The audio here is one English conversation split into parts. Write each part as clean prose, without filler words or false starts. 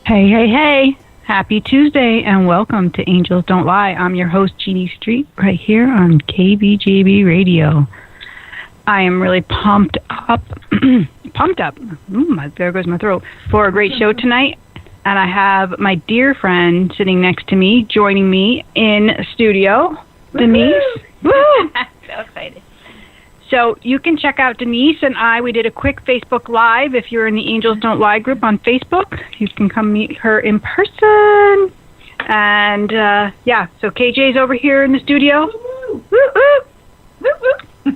Hey, hey, hey. Happy Tuesday and welcome to Angels Don't Lie. I'm your host, Jeanne Street, right here on KBGB Radio. I am really pumped up. There goes my throat. For a great show tonight. And I have my dear friend sitting next to me, joining me in studio, Denise. Woo! So excited. So you can check out Denise and I. We did a quick Facebook Live. If you're in the Angels Don't Lie group on Facebook, you can come meet her in person. And, so KJ's over here in the studio. Woo, woo. Woo, woo.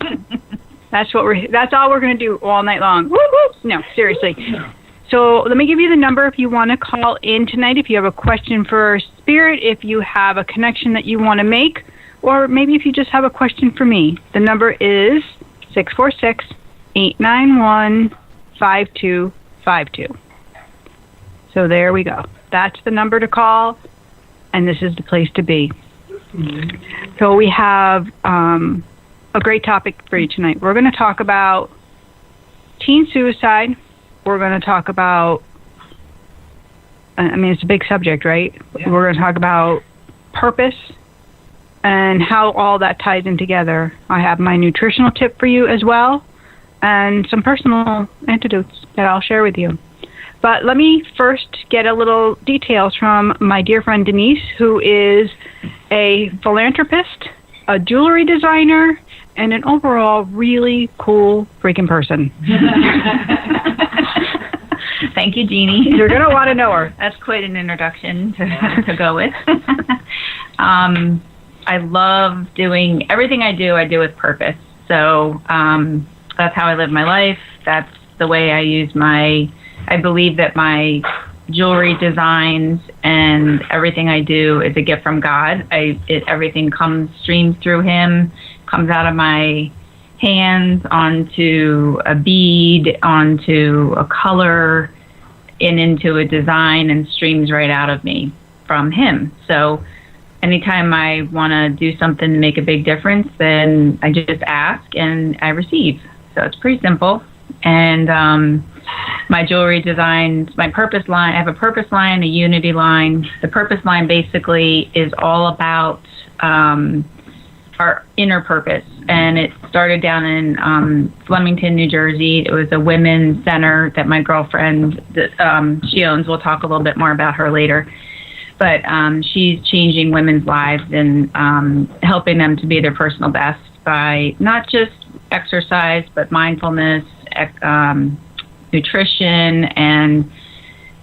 That's all we're going to do all night long. Woo, woo. No, seriously. So let me give you the number if you want to call in tonight, if you have a question for Spirit, if you have a connection that you want to make, or maybe if you just have a question for me. The number is 646-891-5252. So there we go. That's the number to call, and this is the place to be. So we have a great topic for you tonight. We're going to talk about teen suicide. We're going to talk about, it's a big subject, right? Yeah. We're going to talk about purpose and how all that ties in together. I have my nutritional tip for you as well, and some personal antidotes that I'll share with you. But let me first get a little details from my dear friend Denise, who is a philanthropist, a jewelry designer, and an overall really cool freaking person. Thank you, Jeannie. You're going to want to know her. That's quite an introduction to go with. I love doing everything I do with purpose. So that's how I live my life. That's the way I believe that my jewelry designs and everything I do is a gift from God. Everything streams through Him, comes out of my hands onto a bead, onto a color, and into a design, and streams right out of me from Him. So anytime I want to do something to make a big difference, then I just ask and I receive. So it's pretty simple. And my jewelry designs, my purpose line, I have a purpose line, a unity line. The purpose line basically is all about our inner purpose. And it started down in Flemington, New Jersey. It was a women's center that my girlfriend, she owns. We'll talk a little bit more about her later. But she's changing women's lives and helping them to be their personal best by not just exercise, but mindfulness, nutrition. And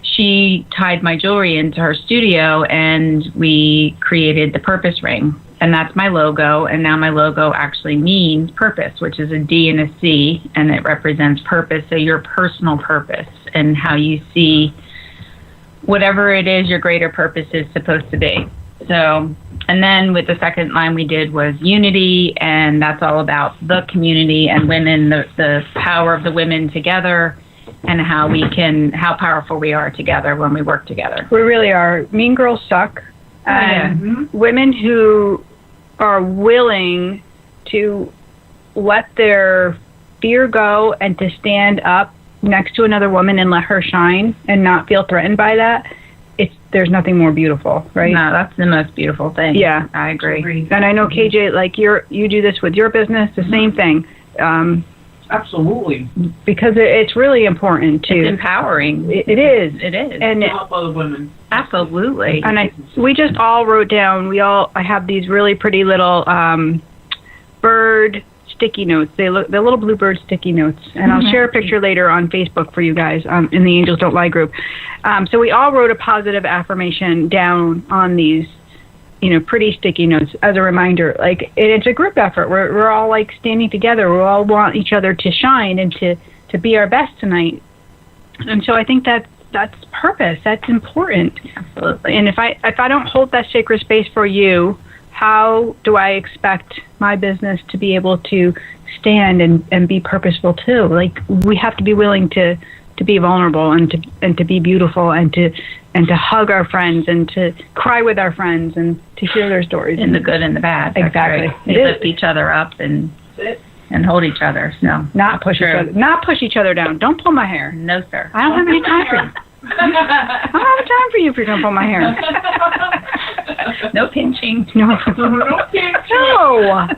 she tied my jewelry into her studio, and we created the purpose ring. And that's my logo, and now my logo actually means purpose, which is a D and a C, and it represents purpose, so your personal purpose and how you see whatever it is your greater purpose is supposed to be. So, and then with the second line we did was unity, and that's all about the community and women, the power of the women together, and how powerful we are together when we work together. We really are. Mean girls suck. And women who are willing to let their fear go and to stand up next to another woman and let her shine and not feel threatened by that, there's nothing more beautiful, right? No, that's the most beautiful thing. Yeah. I agree. And I know, KJ, like you do this with your business, the same thing. Absolutely. Because it's really important to... It's empowering. It is. It is. And to help other women. Absolutely. And we just all wrote down, I have these really pretty little bird sticky notes. They're little bluebird sticky notes. And I'll share a picture later on Facebook for you guys in the Angels Don't Lie group. So we all wrote a positive affirmation down on these pretty sticky notes as a reminder. Like, it's a group effort. We're all like standing together. We all want each other to shine and to be our best tonight. And so I think that's purpose. That's important. Absolutely. And if I don't hold that sacred space for you, how do I expect my business to be able to stand and be purposeful too? Like, we have to be willing to be vulnerable and to be beautiful and to hug our friends and to cry with our friends and to hear their stories. In the good and the bad. Exactly. Right. We lift each other up and hold each other. So not push each other down. Don't pull my hair. No, sir. I don't have any time for you. I don't have time for you if you're going to pull my hair. No pinching. No. No pinching. No.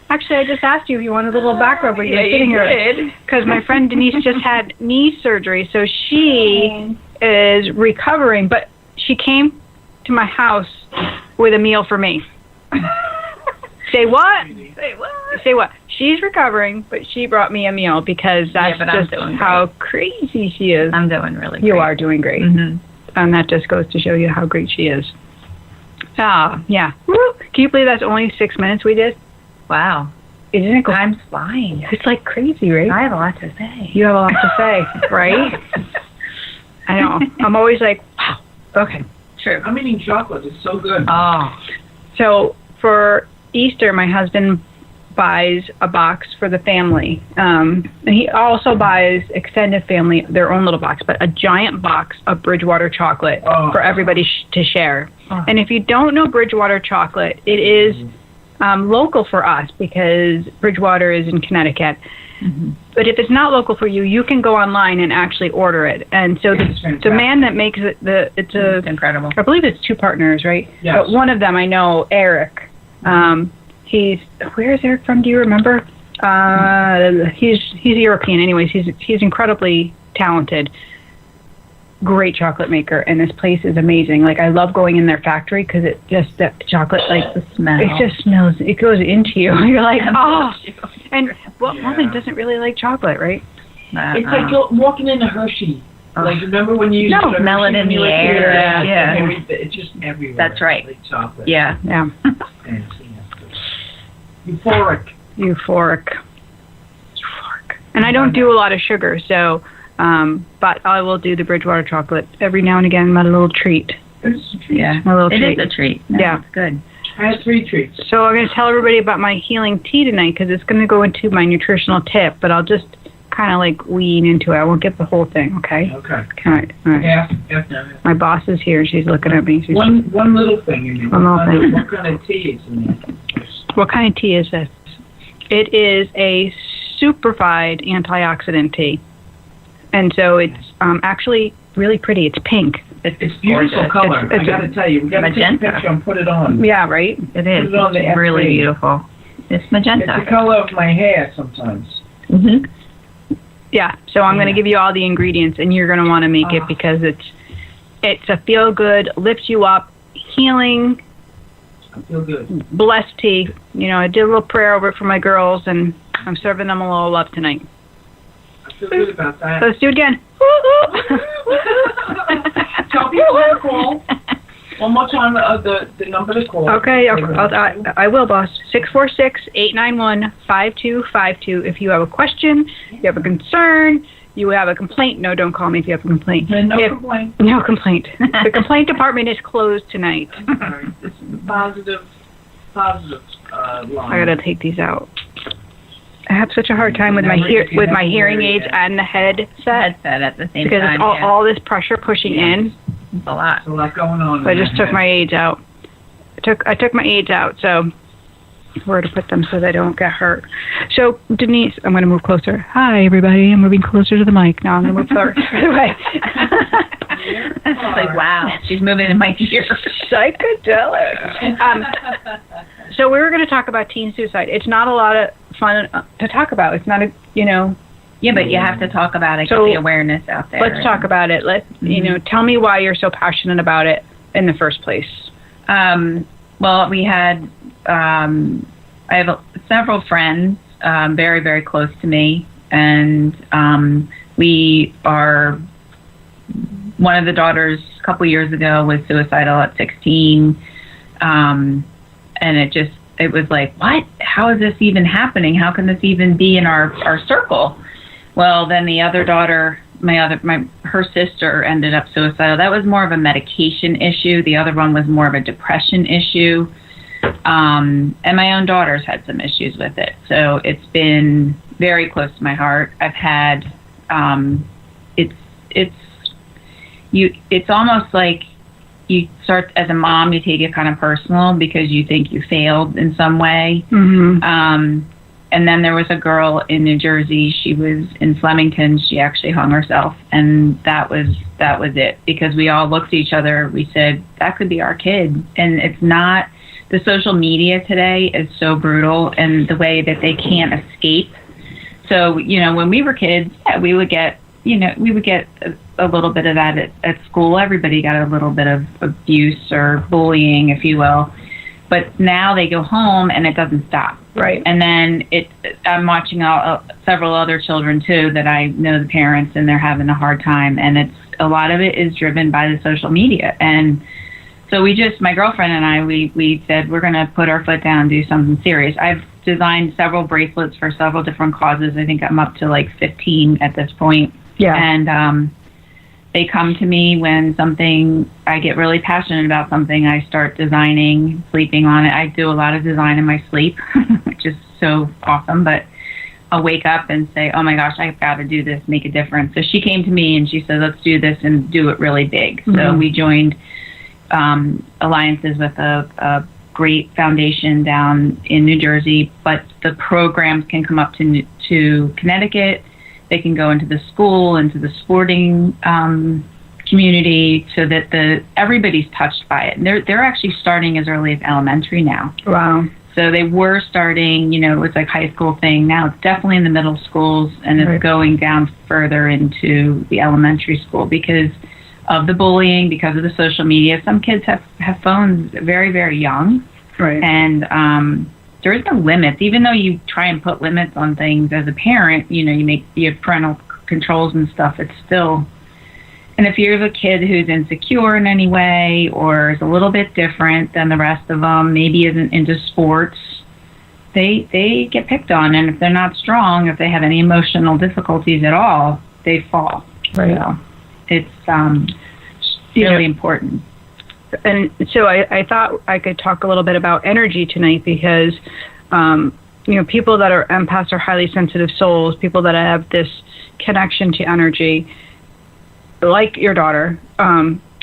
Actually, I just asked you if you wanted a little back rub, but you're sitting here. Because my friend Denise just had knee surgery, so she is recovering, but she came to my house with a meal for me. Say what? Say what? Say what? She's recovering, but she brought me a meal because that's just how crazy she is. I'm doing really great. You are doing great. Mm-hmm. And that just goes to show you how great she is. Yeah. Woo. Can you believe that's only 6 minutes we did? Wow. Isn't it cool? Time's flying. It's like crazy, right? I have a lot to say. You have a lot to say, right? I know. I'm always like, wow. Okay. True. I'm eating chocolate. It's so good. Oh. So for Easter, my husband buys a box for the family. And he also buys extended family their own little box, but a giant box of Bridgewater chocolate for everybody to share. Oh. And if you don't know Bridgewater chocolate, it is local for us because Bridgewater is in Connecticut. Mm-hmm. But if it's not local for you, you can go online and actually order it. And so the man that makes it, it's incredible. I believe it's two partners, right? Yes. But one of them, I know, Eric. Where is Eric from? Do you remember? He's European, anyways. He's incredibly talented. Great chocolate maker, and this place is amazing. Like, I love going in their factory because it just, the chocolate, like, the smell. It just smells, it goes into you. You're like, oh. And what woman doesn't really like chocolate, right? It's like walking into Hershey. Like, remember when you used to smell it in the air? Yeah. It's just everywhere. That's right. Like chocolate. Yeah. Euphoric. And I don't do a lot of sugar, so, but I will do the Bridgewater chocolate every now and again, my little treat. Yeah. My little treat. It is a treat. No, yeah. It's good. I had 3 treats. So I'm going to tell everybody about my healing tea tonight because it's going to go into my nutritional tip, but I'll just kind of like wean into it. I won't get the whole thing, okay? Okay. All right. Yeah. My boss is here. She's looking at me. One little thing. What kind of tea is in there? What kind of tea is this? It is a superfine antioxidant tea. And so it's actually really pretty. It's pink. It's beautiful color. I got to tell you. We got to take a picture and put it on. Yeah, right? It is. Put it on the it's really beautiful. It's magenta. It's the color of my hair sometimes. Mm-hmm. Yeah, so I'm going to give you all the ingredients, and you're going to want to make it because it's a feel-good, lifts you up, healing, I feel good. Blessed tea. You know, I did a little prayer over it for my girls, and I'm serving them a little love tonight. I feel good about that. So let's do it again. Tell people to call. One more time, the number to call. Okay, I will, boss. 646-891-5252. If you have a question, you have a concern, you have a complaint. No, don't call me if you have a complaint. No complaint. No complaint. The complaint department is closed tonight. This is the positive line. I gotta take these out. I have such a hard time with my hearing aids and the headset at the same because time. Because it's all this pressure pushing in. It's a lot. There's a lot going on. So I just took my aids out. I took my aids out, so where to put them so they don't get hurt. So Denise, I'm going to move closer. Hi everybody, I'm moving closer to the mic. Now I'm going to move further away. It's like, wow, she's moving in my ear. Psychedelic. So we were going to talk about teen suicide. It's not a lot of fun to talk about. It's not Yeah, but you have to talk about it, get the awareness out there. Let's talk about it. Tell me why you're so passionate about it in the first place. Well, we had, I have several friends, very, very close to me, and we are, one of the daughters a couple years ago was suicidal at 16, and it was like, what? How is this even happening? How can this even be in our circle? Well, then the other daughter, her sister ended up suicidal. That was more of a medication issue. The other one was more of a depression issue. And my own daughter's had some issues with it. So it's been very close to my heart. I've had, it's almost like you start, as a mom, you take it kind of personal because you think you failed in some way. Mm-hmm. And then there was a girl in New Jersey. She was in Flemington. She actually hung herself, and that was it. Because we all looked at each other. We said, that could be our kid. And it's not. The social media today is so brutal, and the way that they can't escape. So, you know, when we were kids, yeah, we would get a little bit of that at school. Everybody got a little bit of abuse or bullying, if you will. But now they go home and it doesn't stop. Right. And then I'm watching several other children too that I know the parents, and they're having a hard time. And a lot of it is driven by the social media. And so my girlfriend and I, we said we're going to put our foot down and do something serious. I've designed several bracelets for several different causes. I think I'm up to like 15 at this point. Yeah. And they come to me when I get really passionate about something. I start designing, sleeping on it. I do a lot of design in my sleep, which is so awesome. But I'll wake up and say, oh my gosh, I've got to do this, make a difference. So she came to me and she said, let's do this and do it really big. Mm-hmm. So we joined alliances with a great foundation down in New Jersey, but the programs can come up to Connecticut. They can go into the school, into the sporting community, so that everybody's touched by it. And they're actually starting as early as elementary now. Wow. So they were starting, you know, it was like high school thing. Now it's definitely in the middle schools, and it's going down further into the elementary school because of the bullying, because of the social media. Some kids have phones very, very young. Right. And there is no limits. Even though you try and put limits on things as a parent, you know, you have parental controls and stuff, it's still... And if you're a kid who's insecure in any way or is a little bit different than the rest of them, maybe isn't into sports, they get picked on. And if they're not strong, if they have any emotional difficulties at all, they fall. Right. So it's really important. And so I thought I could talk a little bit about energy tonight because, you know, people that are empaths are highly sensitive souls, people that have this connection to energy, like your daughter,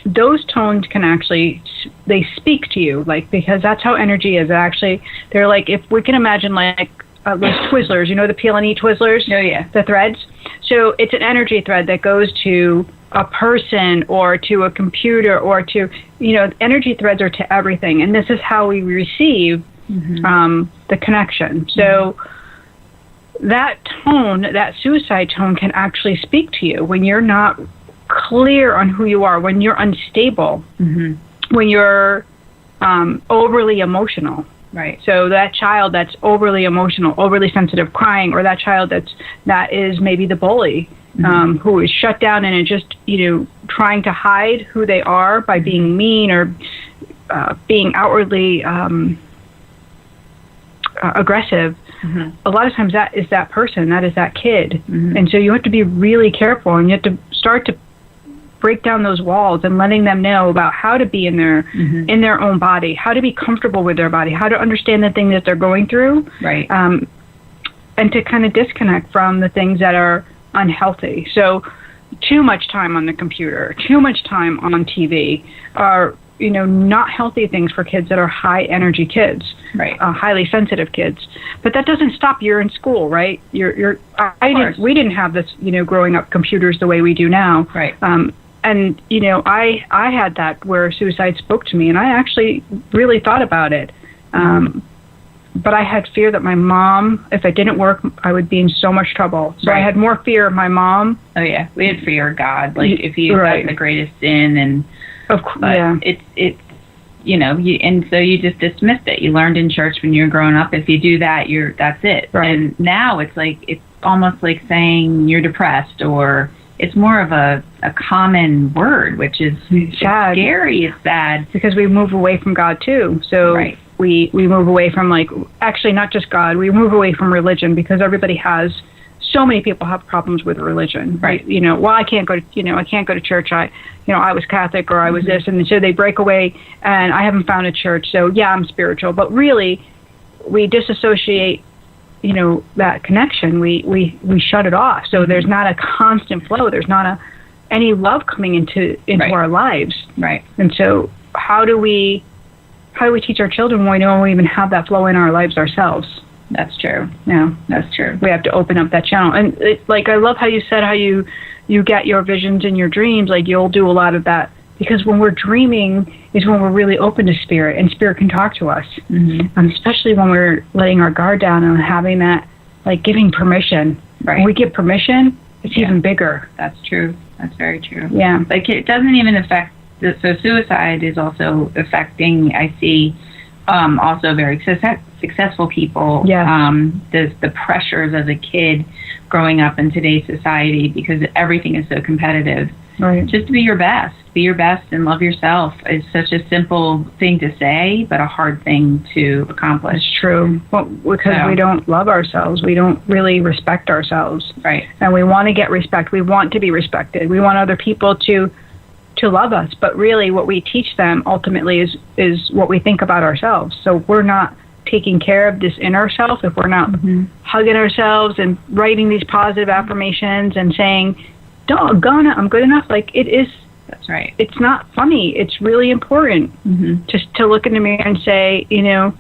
those tones can actually, they speak to you, like, because that's how energy is. Actually, they're like, if we can imagine like those Twizzlers, you know, the peel and eat Twizzlers? Oh, yeah. The threads. So it's an energy thread that goes to a person or to a computer or to, you know, energy threads are to everything. And this is how we receive the connection. So that tone, that suicide tone can actually speak to you when you're not clear on who you are, when you're unstable, when you're overly emotional. Right. So that child that's overly emotional, overly sensitive, crying, or that child that is maybe the bully, who is shut down and is just, you know, trying to hide who they are by being mean or being outwardly aggressive. A lot of times that is that person, that is that kid. And so you have to be really careful, and you have to start to break down those walls and letting them know about how to be in their own body, how to be comfortable with their body, how to understand the thing that they're going through, right? And to kind of disconnect from the things that are unhealthy. So too much time on the computer, too much time on TV are, you know, not healthy things for kids that are high energy kids, right? Highly sensitive kids. But that doesn't stop. You're in school, right? We didn't have this, you know, growing up, computers the way we do now, right? And, you know, I had that where suicide spoke to me, and I actually really thought about it. But I had fear that my mom, if it didn't work, I would be in so much trouble. So I had more fear of my mom. Oh, yeah. We had fear of God. Like, if you had the greatest sin, and of course, yeah. It's you know, and so you just dismissed it. You learned in church when you were growing up, if you do that, that's it. Right. And now it's almost like saying you're depressed, or it's more of a common word, which is sad. Scary. It's sad. Because we move away from God, too. So we move away from, like, actually not just God, we move away from religion, because so many people have problems with religion, right? You know, well, I can't go to church. I was Catholic, or I was this, and so they break away, and I haven't found a church, so yeah, I'm spiritual. But really, we disassociate, you know, that connection. We shut it off. So there's not a constant flow. There's not any love coming into our lives, right? And so how do we teach our children when we don't even have that flow in our lives ourselves? That's true. Yeah, That's true. we have to open up that channel. And like, I love how you said how you get your visions and your dreams. Like, you'll do a lot of that, because when we're dreaming is when we're really open to spirit, and spirit can talk to us. Especially when we're letting our guard down and having that, like, giving permission. Right. When we give permission, it's even bigger. That's true. That's very true. Yeah. Like, it doesn't even affect, so suicide is also affecting, I see, also very successful people. Yeah. The pressures as a kid growing up in today's society, because everything is so competitive. Right. Just to be your best. Be your best and love yourself is such a simple thing to say, but a hard thing to accomplish. It's true. Well, because we don't love ourselves. We don't really respect ourselves. Right. And we want to get respect. We want to be respected. We want other people to love us. But really what we teach them ultimately is what we think about ourselves. So we're not taking care of this inner self if we're not hugging ourselves and writing these positive affirmations and saying, doggone it, I'm good enough. Like, it is. That's right. It's not funny. It's really important just to look in the mirror and say, you know,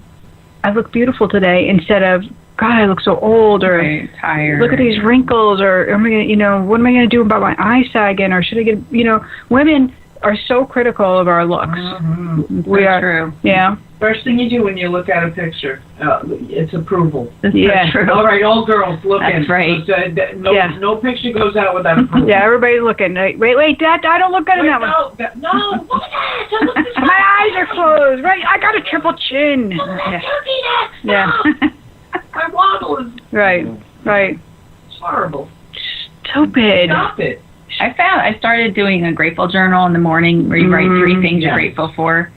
I look beautiful today, instead of, God, I look so old, or tired. Look at these wrinkles, or am I gonna, you know, what am I going to do about my eye sagging, or should I get, you know, women are so critical of our looks. We are. True. Yeah. First thing you do when you look at a picture, it's approval. That's true. All right, all girls, look in. That's right. No picture goes out without approval. Yeah, everybody's looking. Wait, Dad, I don't look good in that one. No, look at that. My eyes are closed. Right, I got a triple chin. Yeah. My waddle is Right. horrible. Stupid. Stop it. I started doing a grateful journal in the morning where you write 3 things you're grateful for.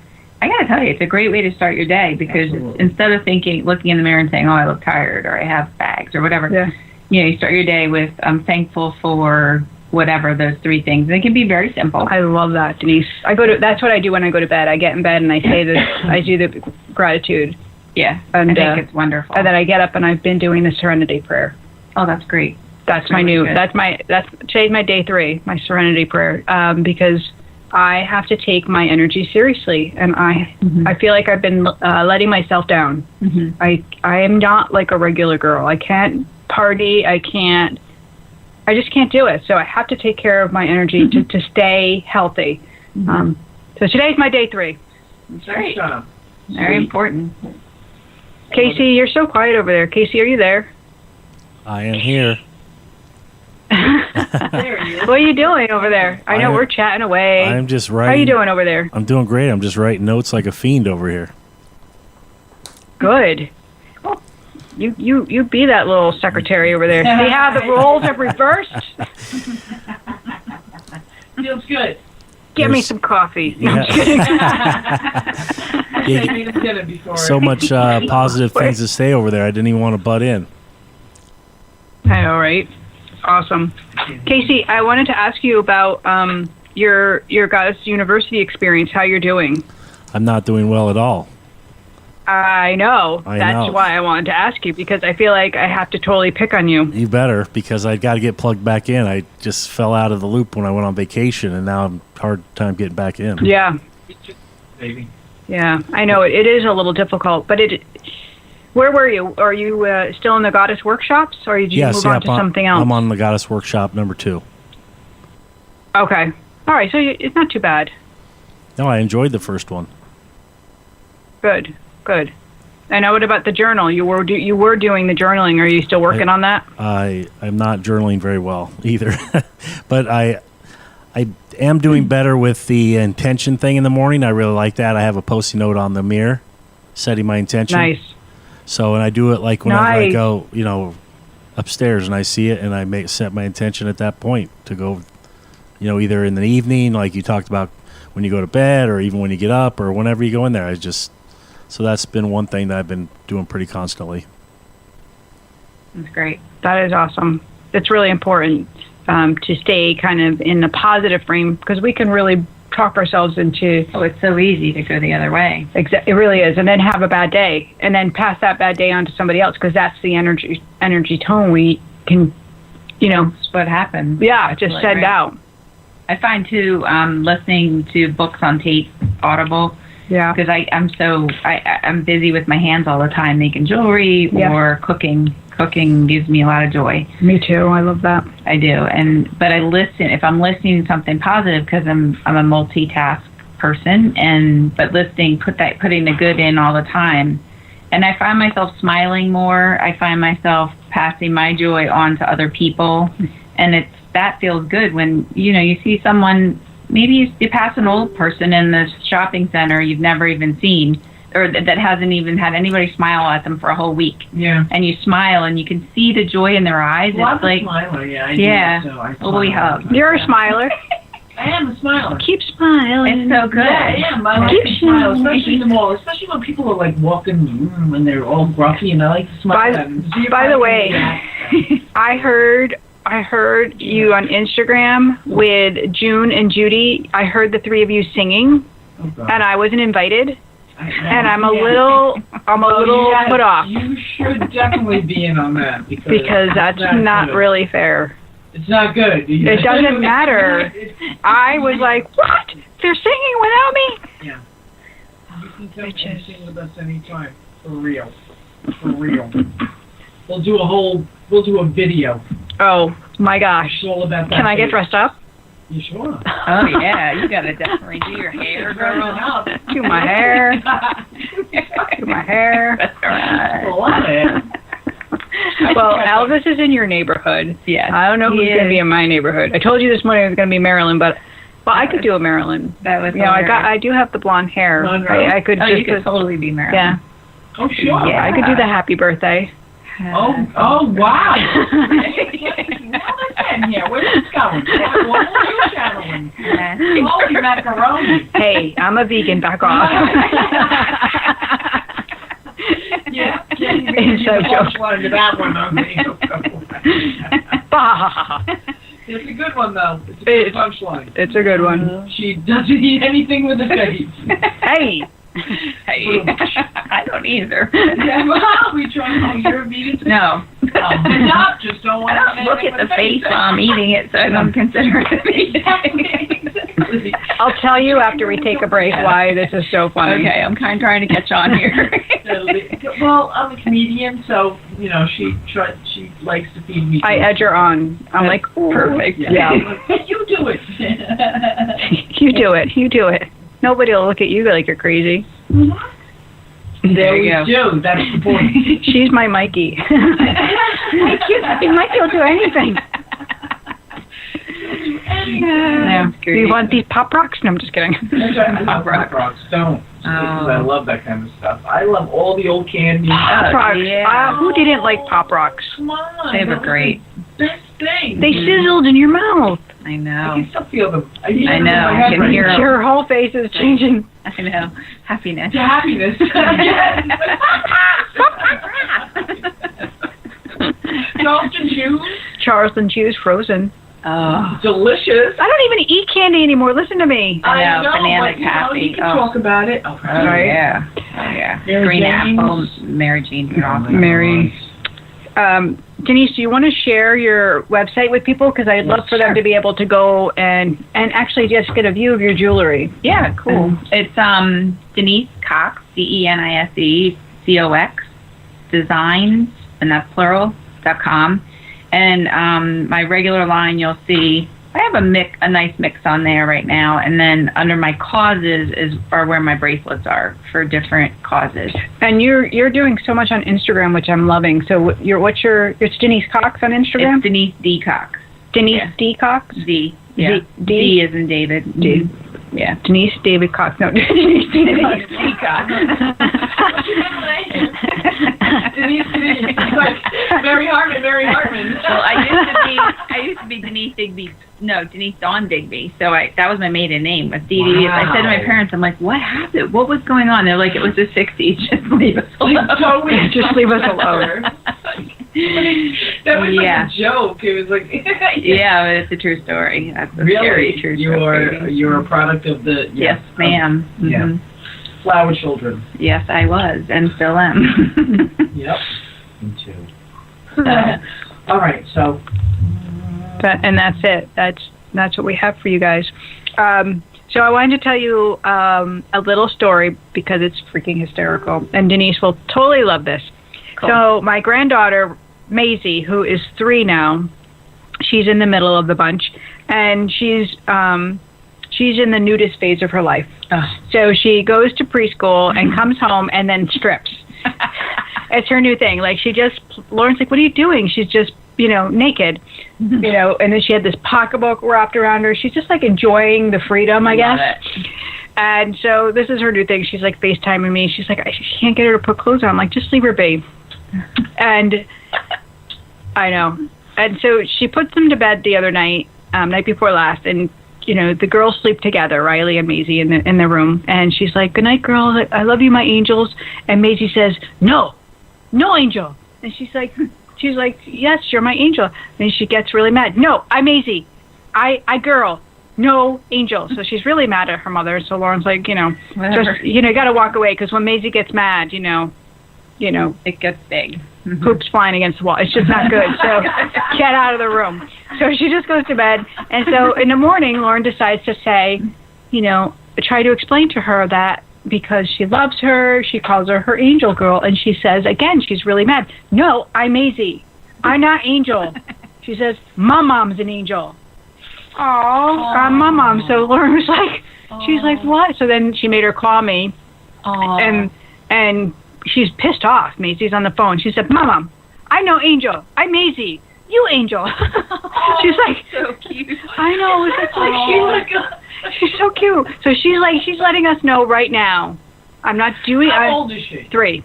I gotta tell you, it's a great way to start your day, because instead of looking in the mirror and saying, oh, I look tired, or I have bags, or whatever, you know, you start your day with, I'm thankful for whatever those 3 things. And it can be very simple. I love that, Denise. That's what I do when I go to bed. I get in bed and I say this, I do the gratitude. Yeah, and, I think it's wonderful. And then I get up and I've been doing the Serenity Prayer. Oh, that's great. That's my new, today's my day 3, my Serenity Prayer, because I have to take my energy seriously, and I feel like I've been letting myself down. I am not like a regular girl. I can't party. I just can't do it. So I have to take care of my energy to stay healthy. So today's my day 3. Great. Very important. Casey, you're so quiet over there. Casey, are you there? I am here. There he is. What are you doing over there? I know we're chatting away. I'm just writing. How are you doing over there? I'm doing great. I'm just writing notes like a fiend over here. Good. Well, you be that little secretary over there. See how the roles have reversed? Feels good. Give me some coffee. No, I'm Yeah. kidding. I made him dinner before. So much positive things to say over there. I didn't even want to butt in. I know, right? Awesome. Casey, I wanted to ask you about your Goddess University experience, how you're doing. I'm not doing well at all. I know. I That's know. why I wanted to ask you, because I feel like I have to totally pick on you. You better, because I got to get plugged back in. I just fell out of the loop when I went on vacation, and now I'm hard time getting back in. Yeah. Baby. Yeah, I know. It is a little difficult, but where were you? Are you still in the Goddess workshops, or did you move on to something else? I'm on the Goddess workshop number 2. Okay. All right, so it's not too bad. No, I enjoyed the first one. Good. And now what about the journal? You were doing the journaling. Are you still working on that? I'm not journaling very well either, but I am doing better with the intention thing in the morning. I really like that. I have a Post-it note on the mirror, setting my intention. Nice. So, and I do it like whenever I go, you know, upstairs and I see it, and I set my intention at that point to go, you know, either in the evening, like you talked about, when you go to bed, or even when you get up, or whenever you go in there. So that's been one thing that I've been doing pretty constantly. That's great. That is awesome. It's really important to stay kind of in the positive frame, because we can really talk ourselves into... Oh, it's so easy to go the other way. It really is. And then have a bad day, and then pass that bad day on to somebody else, because that's the energy tone we can, you know... That's what happens. Yeah, just send out. I find, too, listening to books on tape, Audible, Yeah. Because I'm busy with my hands all the time, making jewelry or cooking. Cooking gives me a lot of joy. Me too. I love that. I do. But I listen, if I'm listening to something positive, because I'm a multitask person, but putting the good in all the time. And I find myself smiling more. I find myself passing my joy on to other people. And that feels good when, you see someone, maybe you pass an old person in the shopping center you've never even seen, or that hasn't even had anybody smile at them for a whole week. Yeah. And you smile and you can see the joy in their eyes. Well, it's I'm like, a smiler, yeah. We hug. You're a smiler. I am a smiler. Keep smiling. It's so good. Yeah, I am. I like to smile, especially in the mall, especially when people are like walking in the room and they're all grumpy, and I like to smile at them. By the way, I heard you on Instagram with June and Judy. I heard the three of you singing, and I wasn't invited. And I'm a little put off. You should definitely be in on that because that's not really fair. It's not good. It doesn't matter. I was like, what? They're singing without me? Yeah. You can come and sing with us anytime. For real. For real. We'll do a video. Oh my gosh. It's all about that. Can I get dressed up? You sure? Oh yeah, you gotta definitely do your hair, girl. Do my hair. Do my hair. That's right. Love it. Well, Elvis is in your neighborhood. Yeah. I don't know who's going to be in my neighborhood. I told you this morning it was going to be Marilyn, but I could do a Marilyn. That was. I do have the blonde hair. I could. You could totally be Marilyn. Yeah. Oh sure. Yeah, I could do the happy birthday. Oh wow. Here, where's this going? What are you channeling? Holy macaroni. Hey, I'm a vegan. Back off. Yeah, Inside joke. To that one, It's a good one, though. It's a good punchline. It's a good one. She doesn't eat anything with a face. Hey. Hey. I don't either. Yeah, well, we try to you're a vegan too. No. Stop, just don't want to look at the face while I'm eating it, so I don't consider it Exactly. I'll tell you after we take a break why this is so funny. Okay, I'm kind of trying to catch on here. Well, I'm a comedian, so she likes to feed me. I edge her on. I'm like, perfect. Yeah. You do it. You do it. You do it. Nobody will look at you like you're crazy. Mm-hmm. There you go. That's the point. She's my Mikey. Mikey will do anything. Yeah. Do you want these Pop Rocks? No, I'm just kidding. Pop Rocks. Don't. I love that kind of stuff. I love all the old candy. Pop Rocks. Yeah. Who didn't like Pop Rocks? Come on. They were great. Best thing. They sizzled in your mouth. I know. I can still feel them. I know. I can hear them. Your whole face is changing. I know. Happiness. To happiness. Charleston Chews. Charleston Chews frozen. Oh. Delicious. I don't even eat candy anymore. Listen to me. I know. Banana but, taffy. You can talk about it. Oh, yeah. Oh, yeah. Green apple. Mary Jeanne. Mary. Denise, do you want to share your website with people? Because I'd love for them to be able to go and actually just get a view of your jewelry. Yeah, cool. It's Denise Cox, DenisCox, designs, and that's plural.com. And my regular line, you'll see I have a nice mix on there right now, and then under my causes are where my bracelets are for different causes. And you're doing so much on Instagram, which I'm loving. So it's Denise Cox on Instagram? It's Denise D Cox. Denise D Cox? D. Yeah. D is in David. D. Mm-hmm. Yeah. Denise David Cox. No, Denise D Cox. D Cox. Denise. Mary Hartman. Well, I used to be Denise Digby. No, Denise Dawn Digby. So that was my maiden name. Was Dee Dee. Wow. I said to my parents, I'm like, what happened? What was going on? They're like, it was the 60s. Just leave us alone. Just leave us alone. That was like a joke. It was like yeah, but it's a true story. That's a scary true story. You're a product of the yes, ma'am. Yeah. Flower children. Yes, I was, and still am. Yep. Me too. All right, so. And that's it. That's what we have for you guys. So I wanted to tell you a little story because it's freaking hysterical, and Denise will totally love this. Cool. So my granddaughter, Maisie, who is 3 now, she's in the middle of the bunch, and she's in the nudist phase of her life. So she goes to preschool and comes home and then strips. It's her new thing. Like, Lauren's like, what are you doing? She's just, naked, and then she had this pocketbook wrapped around her. She's just like enjoying the freedom, I guess. And so this is her new thing. She's like FaceTiming me. She's like, I can't get her to put clothes on. I'm like, just leave her be. And I know. And so she puts them to bed the other night, night before last, and the girls sleep together, Riley and Maisie, in the room. And she's like, good night, girls. I love you, my angels. And Maisie says, no, angel. And she's like, yes, you're my angel. And she gets really mad. No, I'm Maisie. I girl. No, angel. So she's really mad at her mother. So Lauren's like, whatever. you got to walk away, because when Maisie gets mad, it gets big. Poops flying against the wall. It's just not good. So get out of the room. So she just goes to bed. And so in the morning, Lauren decides to say, try to explain to her that because she loves her, she calls her angel girl. And she says, again, she's really mad. No, I'm Maisie. I'm not angel. She says, my mom's an angel. Oh, I'm my mom. So Lauren was like, she's like, what? So then she made her call me. And she's pissed off. Maisie's on the phone. She said, Mom, I know Angel. I'm Maisie. You Angel. She's like, so cute. I know. She's so cute. So she's letting us know right now. I'm not doing. How old is she? 3.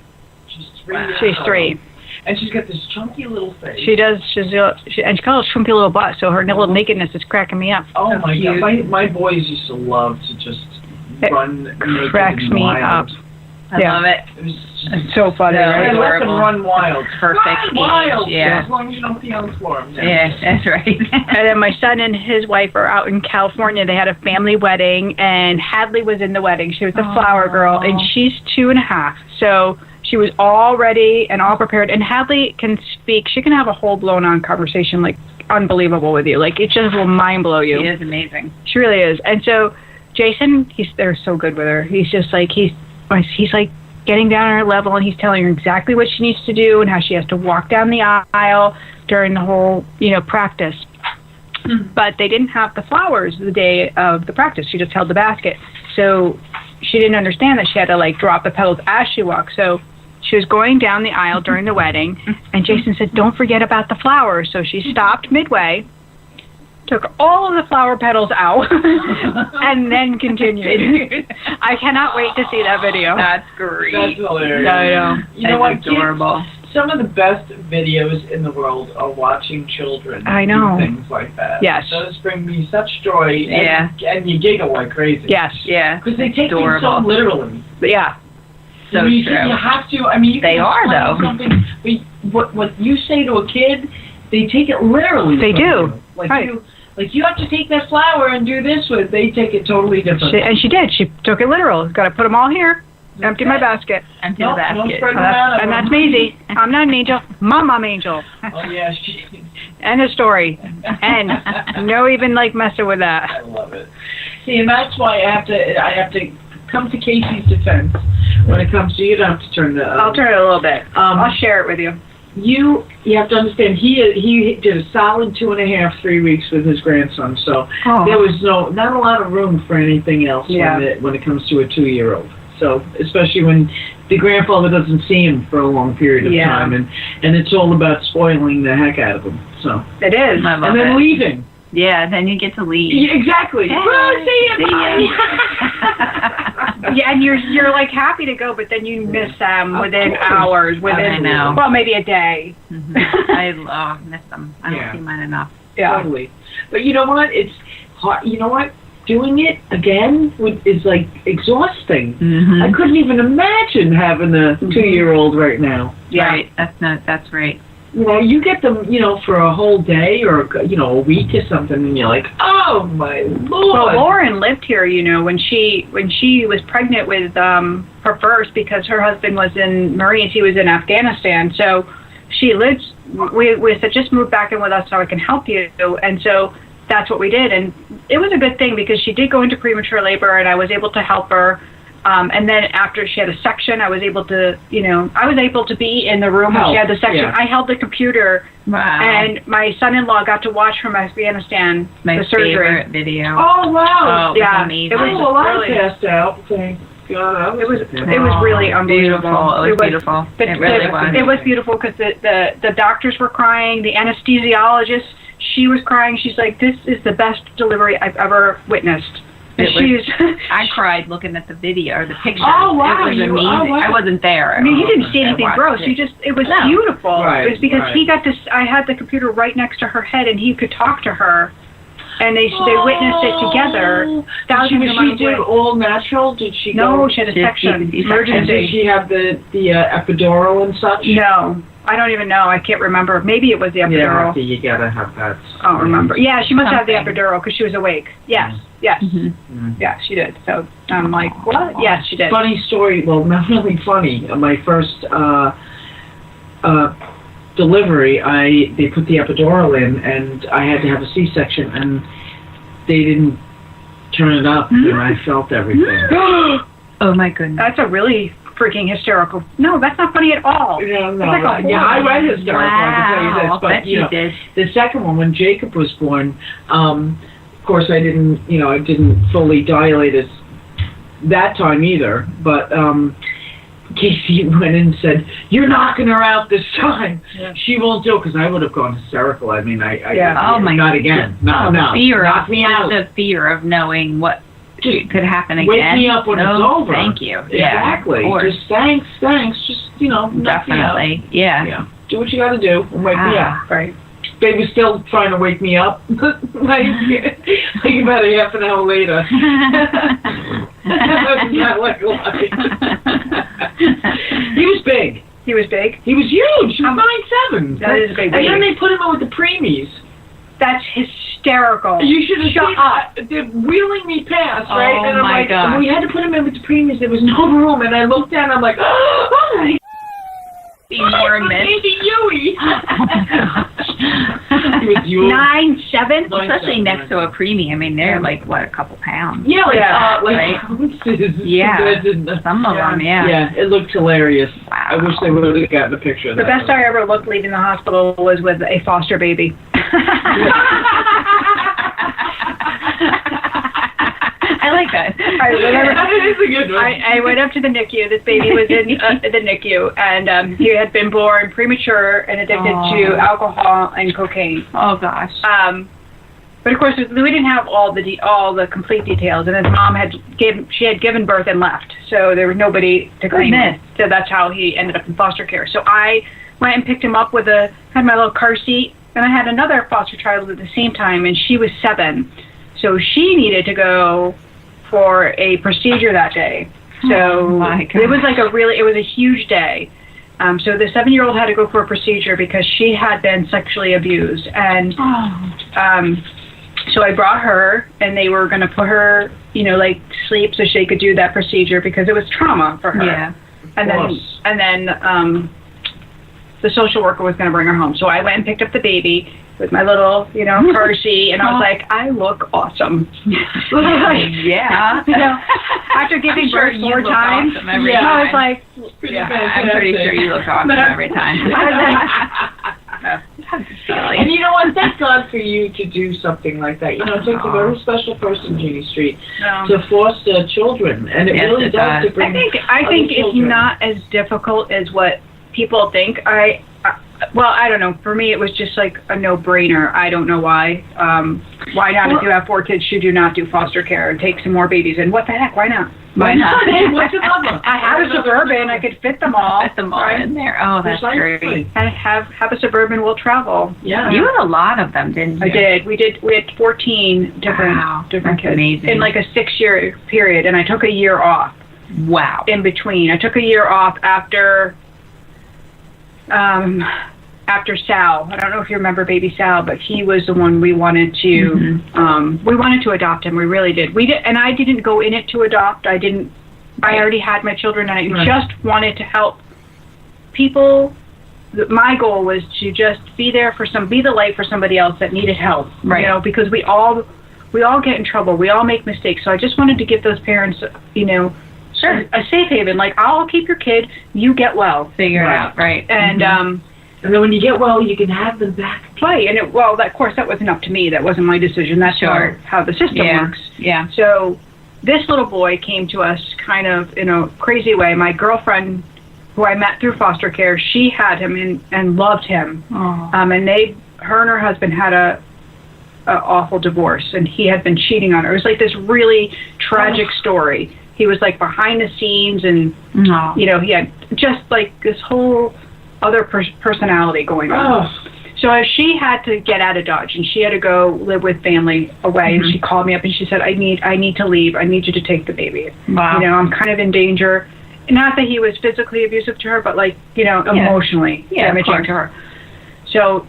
She's 3. She's 3. And she's got this chunky little face. She does. And she calls a chunky little butt. So her little nakedness is cracking me up. Oh so my cute. God! My boys used to love to just run naked cracks and me wild. up. I love it. It was just It's so funny, So right? I let them run wild. Perfect Run age, wild. yeah. As long as you don't pee on the floor. Yeah, that's right. And then my son and his wife are out in California. They had a family wedding, and Hadley was in the wedding. She was the flower girl, and she's 2.5. So she was all ready and all prepared. And Hadley can speak. She can have a whole blown-on conversation, like, unbelievable with you. Like, it just will mind blow you. She is amazing. She really is. And so Jason, they're so good with her. He's just like, he's like getting down on her level, and he's telling her exactly what she needs to do and how she has to walk down the aisle during the whole, practice. But they didn't have the flowers the day of the practice. She just held the basket. So she didn't understand that she had to, like, drop the petals as she walked. So she was going down the aisle during the wedding, and Jason said, don't forget about the flowers. So she stopped midway, took all of the flower petals out, and then continued. I cannot wait to see that video. That's great. That's hilarious. I know. You know what? Adorable. Kids, some of the best videos in the world are watching children I know. do things like that. Yes. Those bring me such joy. Yeah. And you giggle like crazy. Yes. Yeah. Because they take Adorable. things so literally. But yeah. So you true. have to. I mean, you They can are, explain though. Something, but what you say to a kid, they take it literally. They from do. you. Like you have to take that flower and do this with. They take it totally different. And she did. She took it literal. Got to put them all here. Empty my basket. Empty Nope, the don't basket. spread them out. And that's Maisie. I'm not an angel. I'm angel. Oh yeah, End of story. End. No even like messing with that. I love it. See, and that's why I have to come to Casey's defense when it comes to you. Don't have to turn the. I'll turn it a little bit. I'll share it with you. You have to understand. He did a solid 2.5, 3 weeks with his grandson. So there was not a lot of room for anything else when it comes to a 2-year-old. So especially when the grandfather doesn't see him for a long period of time, and it's all about spoiling the heck out of him. So it is. I love and then it. leaving. Yeah, then you get to leave. Yeah, exactly. Hey, Well, see you. see Bye. Yeah, and you're like happy to go, but then you miss them within hours, I within know. well, maybe a day. I miss them. I don't Yeah. see mine enough. Yeah. Totally. But you know what? It's hard. You know what? Doing it again is like exhausting. Mm-hmm. I couldn't even imagine having a 2-year-old right now. Yeah. Right. That's right. You know, you get them, for a whole day or, a week or something, and you're like, oh my Lord. Well, Lauren lived here, when she was pregnant with her first, because her husband was in Marines, he was in Afghanistan. So she lived. We said, just move back in with us so I can help you. And so that's what we did. And it was a good thing because she did go into premature labor, and I was able to help her. And then after she had a section, I was able to, be in the room when she had the section. Yeah. I held the computer, and my son-in-law got to watch from Afghanistan the surgery. Favorite video. Oh, wow. Oh, yeah. Amazing. It was really passed out. Thank God. It was really unbelievable. It was beautiful. It really was. It was beautiful because the doctors were crying, the anesthesiologist, she was crying. She's like, this is the best delivery I've ever witnessed. I cried looking at the video or the picture. Oh, wow. It was amazing. I wasn't there. I mean, you didn't see anything gross. It was beautiful. Right, it was because he got this. I had the computer right next to her head, and he could talk to her, and they witnessed it together. Did she do all natural? Did she? No, she had a section. Emergency. And did she have the epidural and such? No. I don't even know. I can't remember. Maybe it was the epidural. Yeah, you gotta have that. I don't remember. Yeah, she must have the epidural because she was awake. Yes, yes. Mm-hmm. Yeah, she did. So I'm like, what? Yes, she did. Funny story. Well, not really funny. My first delivery, they put the epidural in, and I had to have a C-section, and they didn't turn it up, and I felt everything. Oh my goodness. That's a really freaking hysterical. No, that's not funny at all. Yeah, no, I read hysterical. I can tell you this, but you did. The second one, when Jacob was born, of course I didn't fully dilate it that time either. But Casey went in and said, "You're knocking her out this time. Yeah. She won't do it," because I would have gone hysterical. I mean, oh my, not again. No. The fear of knowing what could happen again. Wake me up when it's over. Thank you. Exactly. Yeah, just thanks. Just, definitely. Yeah. Do what you got to do and wake me up. Right. They were still trying to wake me up. like about a half an hour later. That's not like a lie. He was big. He was big? He was huge. He was 9'7". That is a big baby. And then they put him in with the preemies. That's hysterical. You should have shut up. They're wheeling me past, right? Oh, and I'm my God. We had to put him in with the preemies. There was no room, and I looked down. I'm like, oh my. More missed. Baby Huey. He was 9'7", especially next to a preemie. I mean, they're like what, a couple pounds. Yeah, like right? ounces. Yeah, some of them. Yeah. Yeah, it looked hilarious. Wow. I wish they would have gotten a picture of that. The best I ever looked leaving the hospital was with a foster baby. I like that. I went up to the NICU. This baby was in the NICU, and he had been born premature and addicted to alcohol and cocaine. Oh gosh. But of course, we didn't have all the complete details. And his mom had given birth and left, so there was nobody to claim it. So that's how he ended up in foster care. So I went and picked him up had my little car seat, and I had another foster child at the same time, and she was 7, so she needed to go for a procedure that day. So it was like it was a huge day. So the 7-year-old had to go for a procedure because she had been sexually abused. And so I brought her, and they were going to put her, sleep so she could do that procedure because it was trauma for her. Yeah. And then the social worker was going to bring her home. So I went and picked up the baby with my little, car seat, and I was like, I look awesome. Yeah. After giving birth 4 times, awesome every time. I was like, I'm pretty sure you look awesome every time. And you know what? Thank God for you to do something like that. It takes a very special person, Jeannie Street, to foster children, and it really does. To bring I think it's not as difficult as what people think. I don't know. For me, it was just like a no-brainer. I don't know why. Why not? If you have 4 kids, should you not do foster care and take some more babies? And what the heck? Why not? Why not? What's another? I have a Suburban. I could fit them all. In there. Oh, that's great. And have a Suburban. We'll travel. Yeah. You had a lot of them, didn't you? I did. We had 14 different kids. Amazing. In like a 6-year period, and I took a year off. Wow. In between, I took a year off after Sal. I don't know if you remember baby Sal, but he was the one we wanted to adopt him. We really did. And I didn't go in it to adopt. I already had my children, and I just wanted to help people my goal was to just be there for be the light for somebody else that needed help. Right. You know, because we all get in trouble. We all make mistakes. So I just wanted to give those parents, you know, sure, a safe haven. Like, I'll keep your kid. You get well. Figure it out. Right. And and then when you get well, you can have them back. Right. And of course, that wasn't up to me. That wasn't my decision. That's how the system works. Yeah. So this little boy came to us kind of in a crazy way. My girlfriend, who I met through foster care, she had him and loved him. And her and her husband had a awful divorce, and he had been cheating on her. It was like this really tragic story. He was like behind the scenes, and you know, he had just like this whole other personality going on. So she had to get out of Dodge, and she had to go live with family away. And she called me up and she said, I need to leave. I need you to take the baby. Wow. You know, I'm kind of in danger. Not that he was physically abusive to her, but like, you know, emotionally damaging to her. So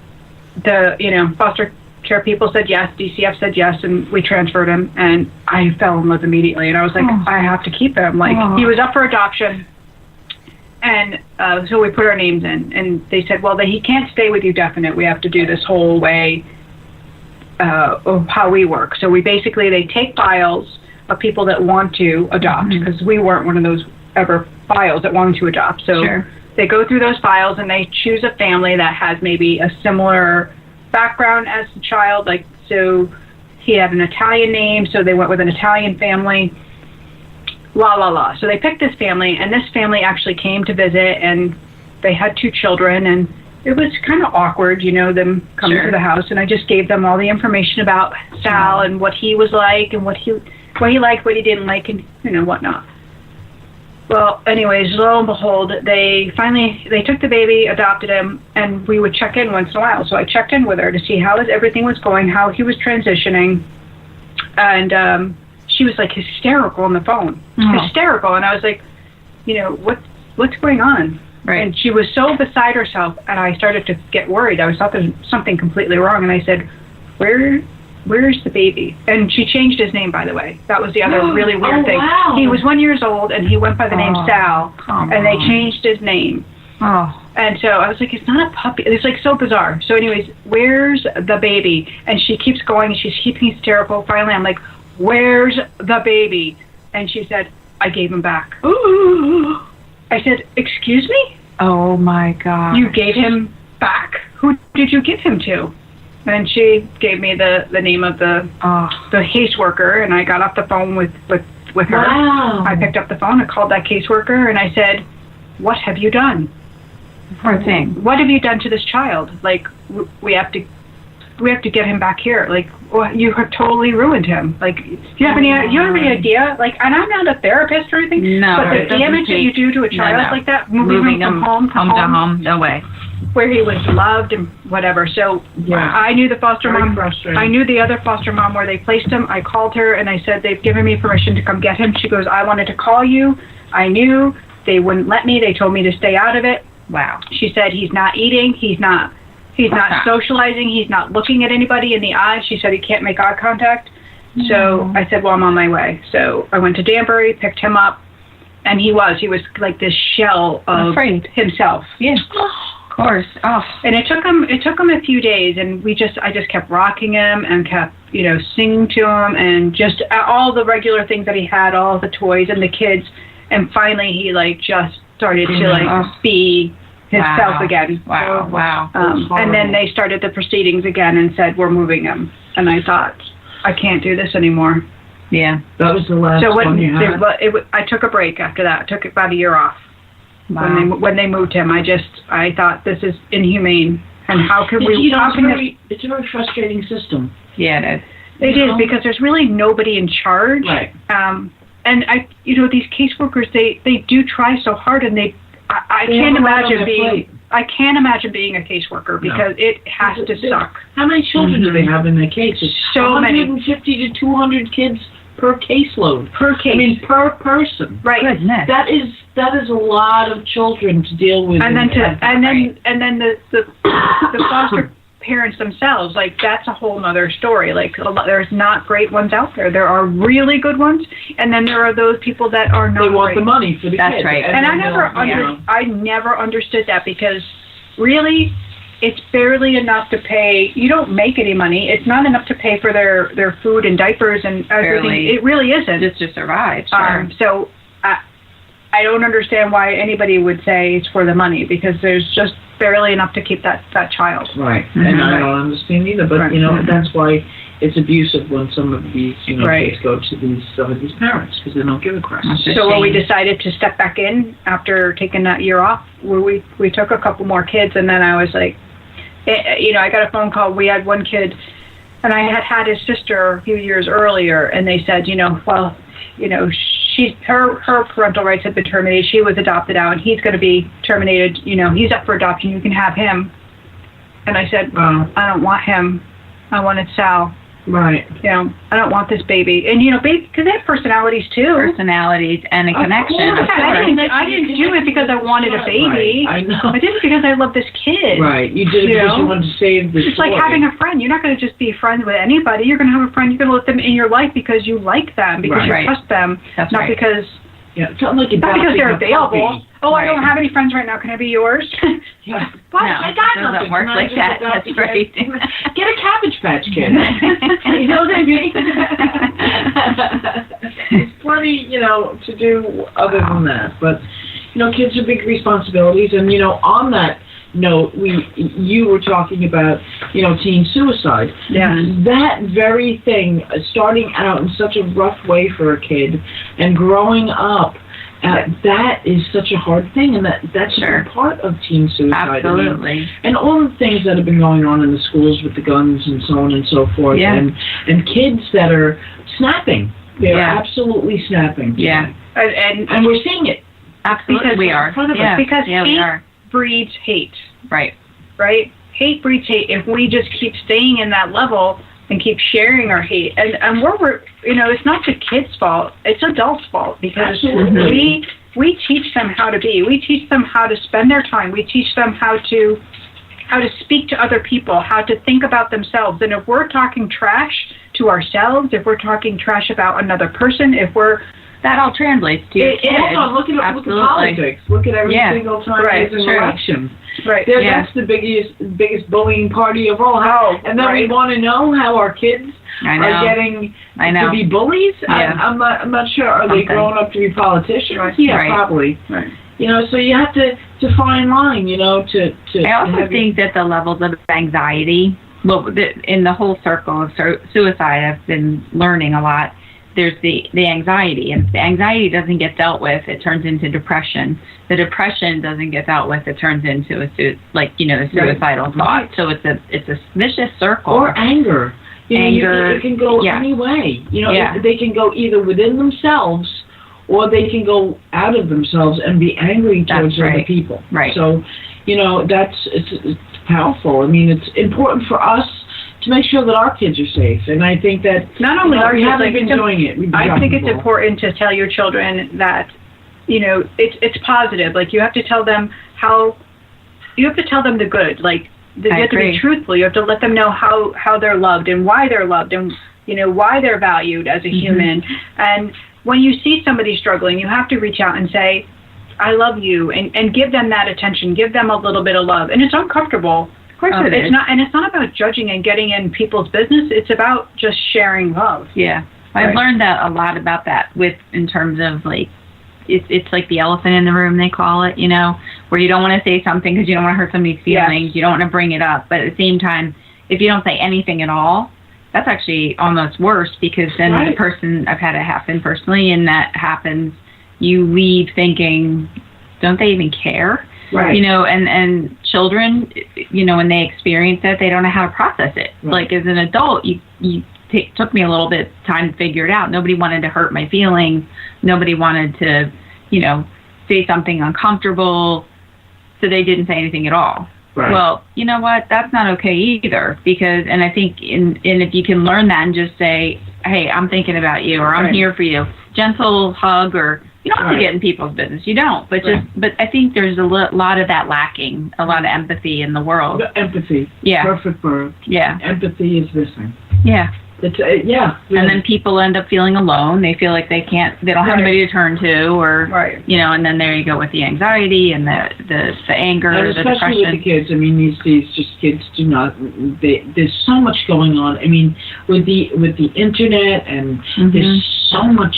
the, you know, foster care people said yes, DCF said yes, and we transferred him, and I fell in love immediately. And I was like, I have to keep him. Like, he was up for adoption. And so we put our names in, and they said, well, he can't stay with you definite. We have to do this whole way of how we work. So they take files of people that want to adopt, because we weren't one of those ever files that wanted to adopt. So they go through those files, and they choose a family that has maybe a similar background as the child. Like, so he had an Italian name, so they went with an Italian family. So they picked this family, and this family actually came to visit, and they had 2 children, and it was kind of awkward, you know, them coming to the house, and I just gave them all the information about Sal and what he was like, and what he liked, what he didn't like, and, you know, whatnot. Well, anyways, lo and behold, they took the baby, adopted him, and we would check in once in a while. So I checked in with her to see how everything was going, how he was transitioning, and she was like hysterical on the phone, hysterical. And I was like, you know, what's going on? Right. And she was so beside herself, and I started to get worried. I thought there was something completely wrong, and I said, where's the baby? And she changed his name, by the way. That was the other really weird thing. Wow. He was 1 year old, and he went by the name Sal, and they changed his name. And so I was like, it's not a puppy. It's like so bizarre. So anyways, where's the baby? And she keeps going, and she's keeping hysterical. Finally, I'm like, where's the baby? And she said, I gave him back. Ooh. I said, excuse me? Oh my God. You gave him back? Who did you give him to? And she gave me the name of the caseworker, and I got off the phone with her. Wow. I picked up the phone, I called that caseworker, and I said, what have you done? Poor thing. What have you done to this child? Like, we have to get him back here. Like, well, you have totally ruined him. Like, do you have any idea? Like, and I'm not a therapist or anything. No, but the damage that you do to a child like that, moving him from home to home, no way. Where he was loved and whatever. So I knew the foster mom. I knew the other foster mom where they placed him. I called her and I said, they've given me permission to come get him. She goes, I wanted to call you. I knew they wouldn't let me. They told me to stay out of it. Wow. She said, he's not eating. He's not socializing. He's not looking at anybody in the eyes. She said he can't make eye contact. So I said, well, I'm on my way. So I went to Danbury, picked him up, and he was like this shell of himself. Yeah. Of course. And it took him a few days, and I just kept rocking him and kept, you know, singing to him, and just all the regular things that he had, all the toys and the kids, and finally he like just started to like be himself again. Wow. And then they started the proceedings again and said, we're moving him. And I thought, I can't do this anymore. Yeah. That was the last one you had? I took a break after that. I took about a year off. Wow. When they moved him, I thought, this is inhumane. And how can we... It's a very frustrating system. Yeah, it is. It is, because there's really nobody in charge. Right. And these caseworkers, they do try so hard, and I can't imagine being a caseworker, because it has to suck. How many children do they have in their cases? So many. 150 to 200 kids per caseload. Per case. I mean, per person. Right. Goodness. That is a lot of children to deal with. And then the foster parents themselves, like, that's a whole other story. Like, there's not great ones out there. There are really good ones, and then there are those people that are not. They want the money for the kids. That's right. And I never understood that, because really, it's barely enough to pay. You don't make any money. It's not enough to pay for their food and diapers and everything. Barely. It really isn't. Just to survive. Sure. So I don't understand why anybody would say it's for the money, because there's just barely enough to keep that child. Right. And I don't understand either. But that's why it's abusive when some of these kids go to some of these parents, because they don't give a crap. So when we decided to step back in after taking that year off, where we took a couple more kids, and then I was like, I got a phone call. We had one kid, and I had his sister a few years earlier, and they said, her parental rights had been terminated. She was adopted out, and he's going to be terminated. He's up for adoption. You can have him. And I said, I don't want him. I wanted Sal. Right. I don't want this baby. And, baby, because they have personalities, too. Personalities and a connection. I didn't do it because I wanted a baby. Right. I know. I did it because I love this kid. Right. You did it because you wanted to save this It's like having a friend. You're not going to just be friends with anybody. You're going to have a friend. You're going to let them in your life because you like them, because you trust them, not because... Yeah, not because they're available. Oh, I don't have any friends right now. Can I be yours? Yeah. What? No, it doesn't work like that. That's right. Get a Cabbage Patch Kid. You know what I mean? It's plenty, to do other than that. But, kids are big responsibilities. And, on that note, you were talking about, teen suicide. Yeah. That very thing, starting out in such a rough way for a kid and growing up, that is such a hard thing, and that's a part of teen suicide. Absolutely. And all the things that have been going on in the schools with the guns and so on and so forth, and kids that are snapping. They're absolutely snapping. Yeah. And we're seeing it. Absolutely, we are. Because hate breeds hate. Right. Hate breeds hate. If we just keep staying in that level and keep sharing our hate, and we're it's not the kids' fault, it's adults' fault, because we teach them how to be. We teach them how to spend their time. We teach them how to speak to other people, how to think about themselves. And if we're talking trash to ourselves, if we're talking trash about another person, that all translates to your kids. Look at politics. Look at every single time there's an election. Right. That's the biggest bullying party of all. And then we want to know how our kids are getting to be bullies. Yeah. I'm not sure. Are they growing up to be politicians? Right. Yeah, probably. Right. So you have to fine line. To. I also think that the levels of anxiety, in the whole circle of suicide, I've been learning a lot. There's the anxiety, and if the anxiety doesn't get dealt with, it turns into depression. The depression doesn't get dealt with, it turns into a suicidal thought. So it's a vicious circle. Or anger. Anger. It can go any way. They can go either within themselves, or they can go out of themselves and be angry towards other people. Right. So, it's powerful. I mean, it's important for us to make sure that our kids are safe. And I think that not only our we kids, haven't been doing it. I think it's important to tell your children that, it's positive. Like, you have to tell them the good. Like, you have to be truthful. You have to let them know how they're loved and why they're loved and, why they're valued as a human. And when you see somebody struggling, you have to reach out and say, I love you, and give them that attention. Give them a little bit of love. And it's uncomfortable. Of course it is. It's not about judging and getting in people's business. It's about just sharing love. Yeah. I've learned that a lot about that in terms of, like, it's like the elephant in the room, they call it, where you don't want to say something because you don't want to hurt somebody's feelings. Yes. You don't want to bring it up. But at the same time, if you don't say anything at all, that's actually almost worse, because then the person, I've had it happen personally, and that happens, you leave thinking, don't they even care? Right. And children, when they experience that, they don't know how to process it. Right. Like, as an adult, took me a little bit of time to figure it out. Nobody wanted to hurt my feelings. Nobody wanted to, say something uncomfortable. So they didn't say anything at all. Right. Well, you know what? That's not okay either, because, and I think, if you can learn that and just say, hey, I'm thinking about you, or I'm here for you, gentle hug, or you don't have to get in people's business. You don't, but but I think there's a lot of that lacking, a lot of empathy in the world. Empathy. Yeah. Perfect word. Yeah. Empathy is missing. Yeah. And then people end up feeling alone. They feel like they don't have anybody to turn to, or, and then there you go with the anxiety and the anger, and the depression. Especially with the kids. I mean, these days, just kids do not, there's so much going on. I mean, with the internet, and there's so much,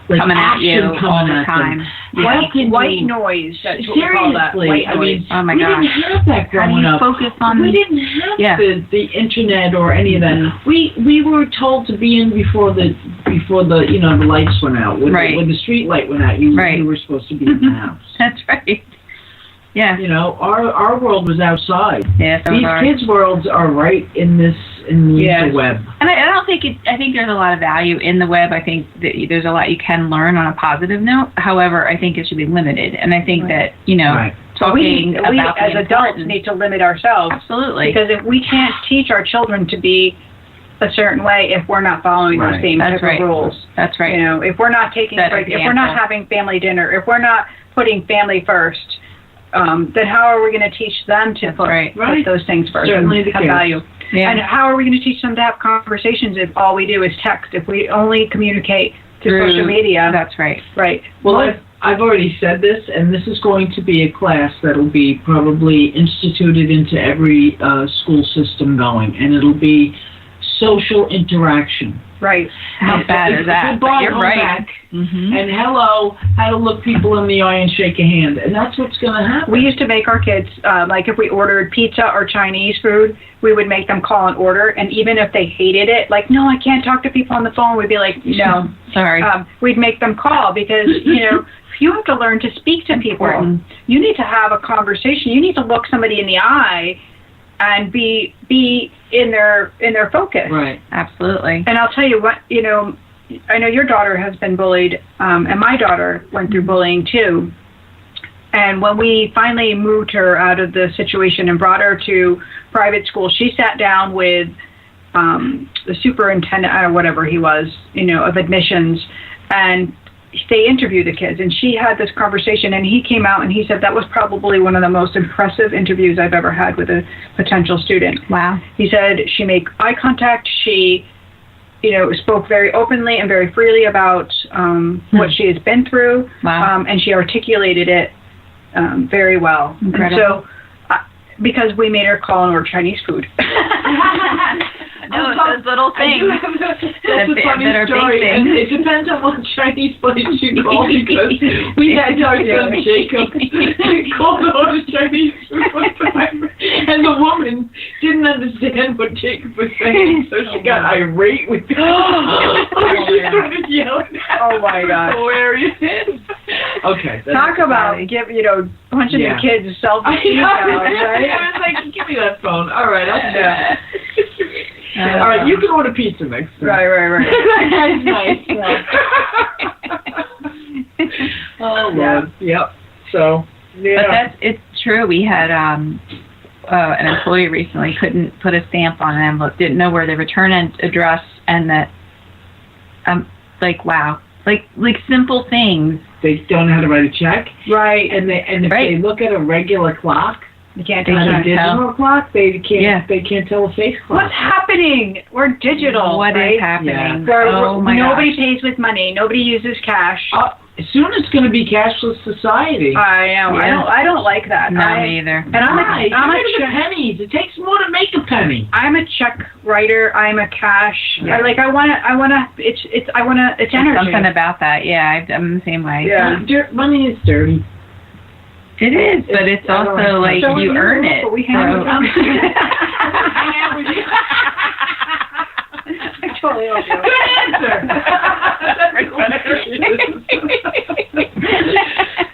like, coming at you all the time. White noise. That's what we call that. White noise. I mean, oh my gosh. We didn't have that growing up. Focus on? We didn't have the internet or any of that. We were told to be in before the the lights went out. When the street light went out, you were supposed to be in the house. That's right. Yeah. Our world was outside. Yeah. These kids' worlds are right in the web. And I don't think I think there's a lot of value in the web. I think that there's a lot you can learn on a positive note. However, I think it should be limited. And I think that, talking about we as adults need to limit ourselves. Absolutely. Because if we can't teach our children to be a certain way, if we're not following those same type of rules. That's right. If we're not taking a break, if we're not having family dinner, if we're not putting family first, then how are we going to teach them to put those things first? Certainly the have value. Yeah. And how are we going to teach them to have conversations if all we do is text? If we only communicate through social media? That's right. Right. Well, I've already said this, and this is going to be a class that will be probably instituted into every school system going, and it'll be social interaction. Right. How bad is that? But you're right. Back, and hello, how to look people in the eye and shake a hand. And that's what's going to happen. We used to make our kids, like if we ordered pizza or Chinese food, we would make them call an order. And even if they hated it, like, no, I can't talk to people on the phone, we'd be like, no. Sorry. We'd make them call because, you have to learn to speak to people. You need to have a conversation. You need to look somebody in the eye and be in their focus. Right. Absolutely. And I'll tell you what, I know your daughter has been bullied, and my daughter went through bullying too. And when we finally moved her out of the situation and brought her to private school, she sat down with the superintendent, or whatever he was, of admissions, and they interviewed the kids, and she had this conversation, and he came out and he said that was probably one of the most impressive interviews I've ever had with a potential student. Wow. He said she made eye contact, she spoke very openly and very freely about what she has been through. Wow. And she articulated it very well. Incredible. And so because we made her call and order Chinese food. No, it's those little things that's a funny story. And it depends on what Chinese place you go, because we had our son Jacob call to order Chinese food one time, and the woman didn't understand what Jacob was saying, so she got irate with him. She started yelling. Oh my God! Hilarious. Okay. Talk about punching the kids self-esteem down, right? I was like, give me that phone. All right, I'll do that. All right, you can order pizza next time. Right. That's nice. Oh, Lord. Yep. So, But it's true. We had an employee recently couldn't put a stamp on an envelope, didn't know where the return address, and that, wow. Like simple things. They don't know how to write a check. Right. And if they look at a regular clock, they can't tell a digital clock. They can't tell a face clock. What's happening? We're digital. What is happening? Yeah. Oh my Nobody pays with money. Nobody uses cash. Soon it's going to be cashless society. I know. Yeah. I don't like that. No, me either. And I'm a pennies. It takes more to make a penny. I'm a check writer. I'm a cash. Yeah. It's energy. Something about that. Yeah, I'm the same way. Yeah. Money is dirty. It is, but it's also like you earn it. We have I totally love you. Good answer.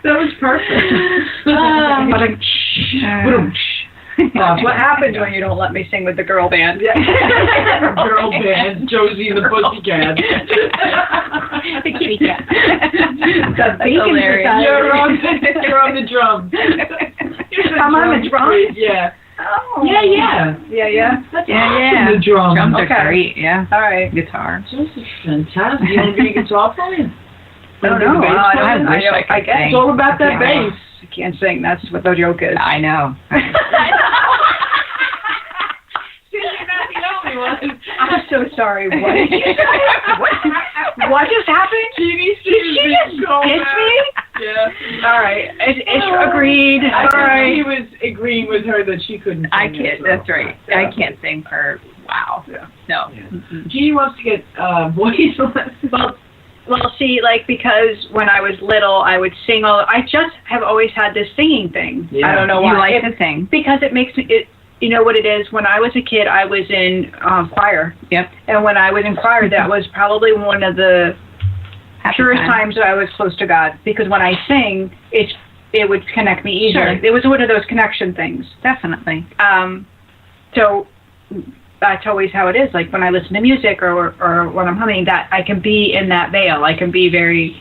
That was perfect. What happens when you don't let me sing with the girl band? Girl band, Josie and the Pussycats. The kitty cat. That's hilarious. You're on the drums. I'm on the drums? Yeah. Oh. Yeah. That's yeah. The drums. Drums are great, yeah. All right. Guitar. This is fantastic. You want to be a guitar player? I don't know. I guess. It's all about that bass. I can't sing. That's what the joke is. I know. You're not the only one. I'm so sorry. What just happened? She just dissed me? Yeah. All right. Agreed. All right. He was agreeing with her that she couldn't sing. I can't. That's right. Yeah. I can't sing for. Wow. Yeah. No. Yeah. Jeanne wants to get voice lessons. Well, see, like, because when I was little, I would sing I just have always had this singing thing. Yeah. I don't know why. You like to sing. Because it makes me, you know what it is? When I was a kid, I was in choir. Yep. And when I was in choir, that was probably one of the purest times that I was close to God. Because when I sing, it would connect me easily. Sure. It was one of those connection things. Definitely. So that's always how it is. Like when I listen to music or when I'm humming, that I can be in that veil. I can be very,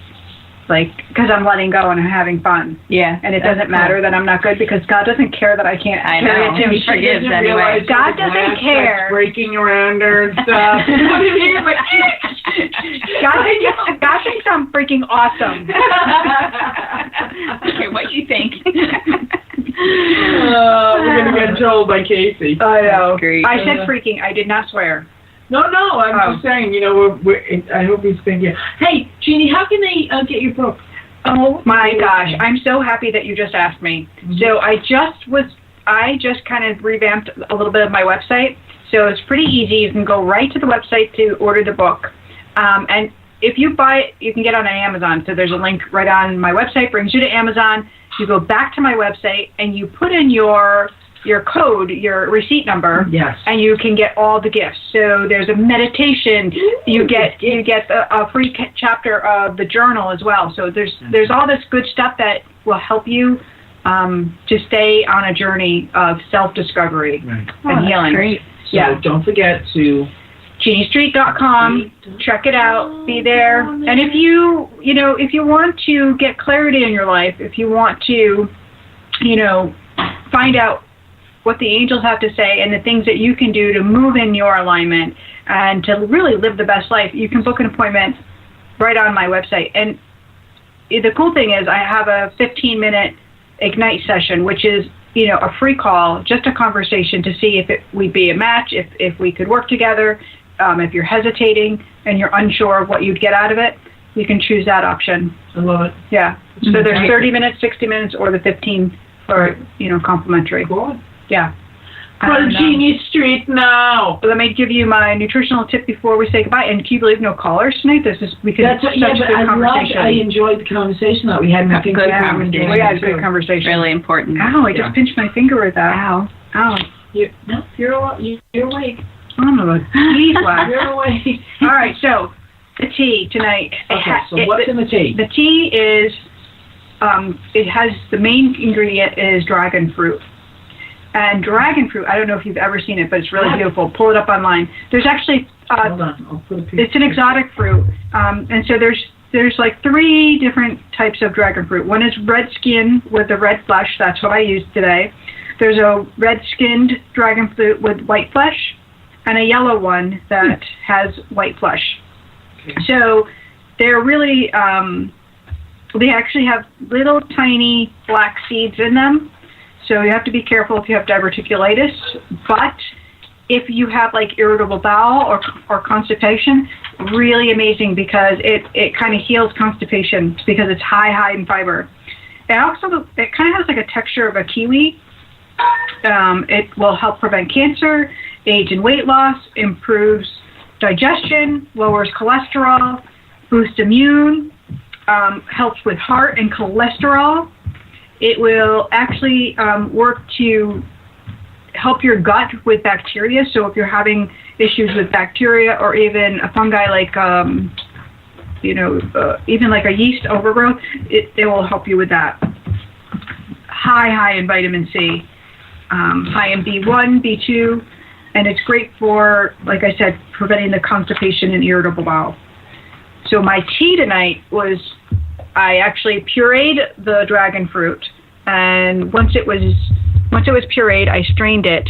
like, because I'm letting go and I'm having fun. Yeah. And it doesn't matter that I'm not good because God doesn't care that I can't. I know. He forgives anyway. God doesn't care. Breaking around her and stuff. God thinks I'm freaking awesome. Okay, what you think? We're going to get told by Casey. I know. Great. I said freaking. I did not swear. No, I'm just saying, you know, I hope he's thinking, hey, Jeannie, how can they get your book? Oh my gosh, I'm so happy that you just asked me. Mm-hmm. So I just kind of revamped a little bit of my website. So it's pretty easy. You can go right to the website to order the book. And if you buy it, you can get it on Amazon. So there's a link right on my website, brings you to Amazon. You go back to my website and you put in your code, your receipt number, yes, and you can get all the gifts. So there's a meditation. You get a free chapter of the journal as well. So there's all this good stuff that will help you to stay on a journey of self-discovery and healing. Great. So don't forget to JeanneStreet.com. Check it out. Be there. And if you want to get clarity in your life, if you want to, find out what the angels have to say and the things that you can do to move in your alignment and to really live the best life, you can book an appointment right on my website. And the cool thing is I have a 15-minute Ignite session, which is, a free call, just a conversation to see if we'd be a match, if we could work together. If you're hesitating and you're unsure of what you'd get out of it, you can choose that option. I love it. Yeah. So there's 30 minutes, 60 minutes, or the 15 for, complimentary. Cool. Yeah. Go to Jeanne Street now. Let me give you my nutritional tip before we say goodbye. And can you believe no callers tonight? This is because That's it's such a good conversation. I enjoyed the conversation that we had. Good conversation. We had a good conversation. Really important. Ow, I just pinched my finger with that. Ow. You're awake. I'm a tease wax. You're awake. All right, so the tea tonight. Okay, so what's in the tea? The tea is, it has, the main ingredient is dragon fruit. And dragon fruit, I don't know if you've ever seen it, but it's really beautiful. Pull it up online. There's actually, hold on, I'll put a picture. It's an exotic fruit. And so there's like 3 different types of dragon fruit. One is red skin with the red flesh. That's what I used today. There's a red-skinned dragon fruit with white flesh, and a yellow one that has white flesh. Okay. So they're really, they actually have little tiny black seeds in them. So you have to be careful if you have diverticulitis. But if you have like irritable bowel or constipation, really amazing because it kind of heals constipation because it's high in fiber. It kind of has like a texture of a kiwi. It will help prevent cancer, age and weight loss, improves digestion, lowers cholesterol, boosts immune, helps with heart and cholesterol. It will actually work to help your gut with bacteria. So if you're having issues with bacteria or even a fungi like, even like a yeast overgrowth, it will help you with that. High in vitamin C, high in B1, B2, and it's great for, like I said, preventing the constipation and irritable bowel. So my tea tonight was, I actually pureed the dragon fruit, and once it was pureed, I strained it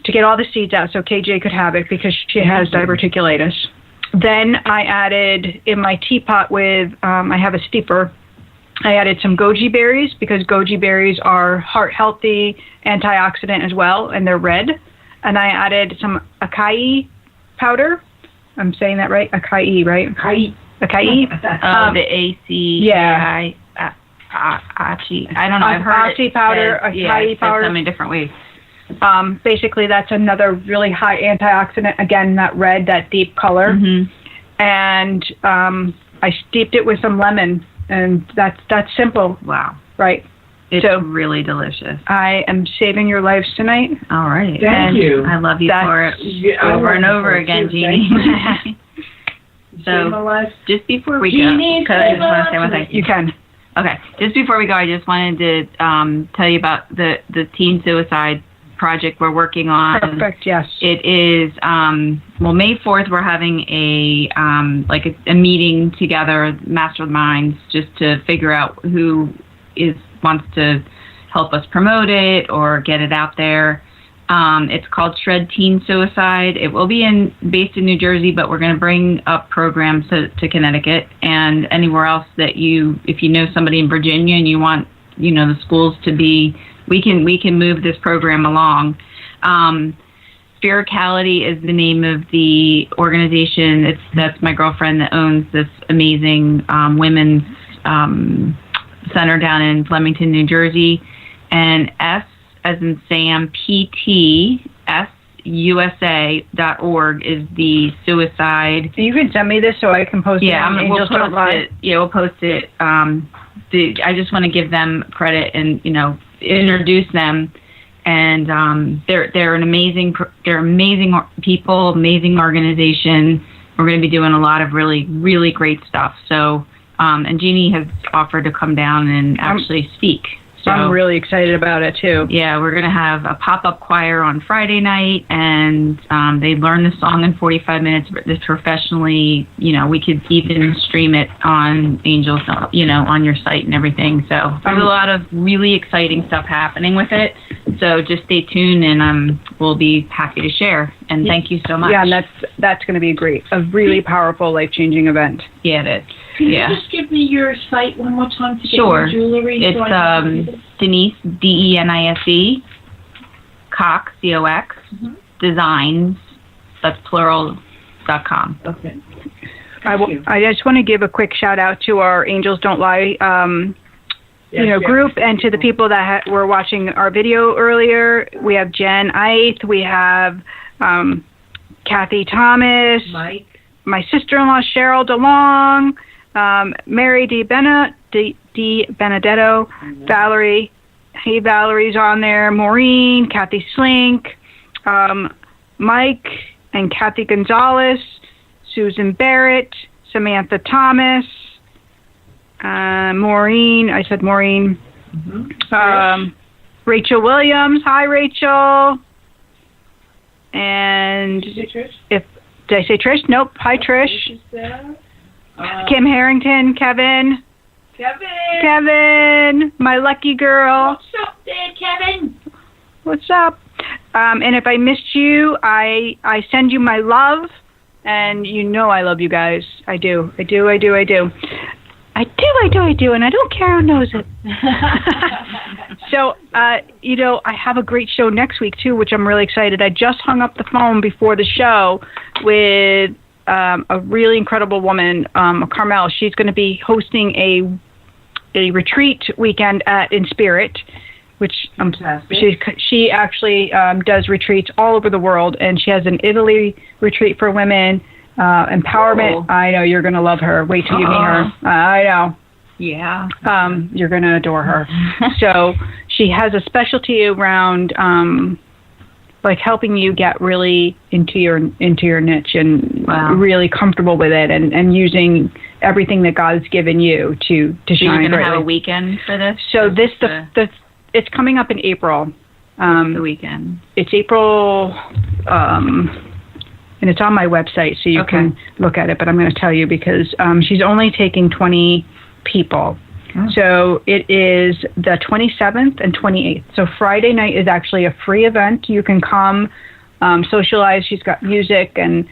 to get all the seeds out so KJ could have it because she has diverticulitis. Then I added in my teapot with, I have a steeper, I added some goji berries because goji berries are heart healthy, antioxidant as well, and they're red. and I added some acai powder. I'm saying that right? Acai, right? Acai. The AC. Yeah. Achi. I don't know. I've heard Achi powder, acai powder. So many different ways. Basically, that's another really high antioxidant. Again, that red, that deep color. Mm-hmm. And I steeped it with some lemon, and that's simple. Wow. Right. It's really delicious. I am saving your lives tonight. All right. Thank you. I love you for it over and over again, Jeannie. So, just before we go, because I just want to say one thing. You can. Okay. Just before we go, I just wanted to tell you about the teen suicide project we're working on. Perfect. Yes. It is May 4th. We're having a meeting together, masterminds, just to figure out who wants to help us promote it or get it out there. It's called Shred Teen Suicide. It will be based in New Jersey, but we're going to bring up programs to Connecticut and anywhere else that if you know somebody in Virginia and you want, the schools to be, we can move this program along. Spirituality is the name of the organization. That's my girlfriend that owns this amazing women's center down in Flemington, New Jersey, and S as in Sam, PTSUSA.org is the suicide. You can send me this so I can post it. We'll post it. Yeah, we'll post it. I just want to give them credit and introduce them. And they're amazing people, amazing organization. We're going to be doing a lot of really, really great stuff. So. And Jeannie has offered to come down and actually speak. So I'm really excited about it, too. Yeah, we're going to have a pop-up choir on Friday night, and they learn the song in 45 minutes. It's professionally, we could even stream it on Angels, on your site and everything. So there's a lot of really exciting stuff happening with it. So just stay tuned, and we'll be happy to share. And thank you so much. Yeah, and that's going to be a really powerful, life-changing event. Yeah, it is. Can you just give me your site one more time to get your jewelry? It's Denise, DENISE, Cox, COX, designs, that's plural.com. Okay. I just want to give a quick shout out to our Angels Don't Lie group, and to the people that were watching our video earlier. We have Jen Eith, we have Kathy Thomas, Mike, my sister-in-law Cheryl DeLong, Mary Di Benedetto, Valerie. Hey, Valerie's on there. Maureen, Kathy Slink, Mike and Kathy Gonzalez, Susan Barrett, Samantha Thomas, Maureen. I said Maureen. Mm-hmm. Rachel Williams. Hi, Rachel. And did you say Trish? Did I say Trish? Nope. Hi, Trish. Kim Harrington, Kevin, my lucky girl. What's up there, Kevin? What's up? And if I missed you, I send you my love, and I love you guys. I do, and I don't care who knows it. So, I have a great show next week, too, which I'm really excited. I just hung up the phone before the show with a really incredible woman, Carmell. She's going to be hosting a retreat weekend in Spirit, which she actually does retreats all over the world, and she has an Italy retreat for women, empowerment. Oh. I know you're going to love her. Wait till you meet her. I know. Yeah. You're going to adore her. So she has a specialty around helping you get really into your niche and really comfortable with it, and using everything that God's given you to shine. You're going to brightly. have a weekend for this? So it's coming up in April. The weekend. It's April, and it's on my website, so you can look at it. But I'm going to tell you because she's only taking 20 people. Oh. So it is the 27th and 28th. So Friday night is actually a free event. You can come, socialize. She's got music and,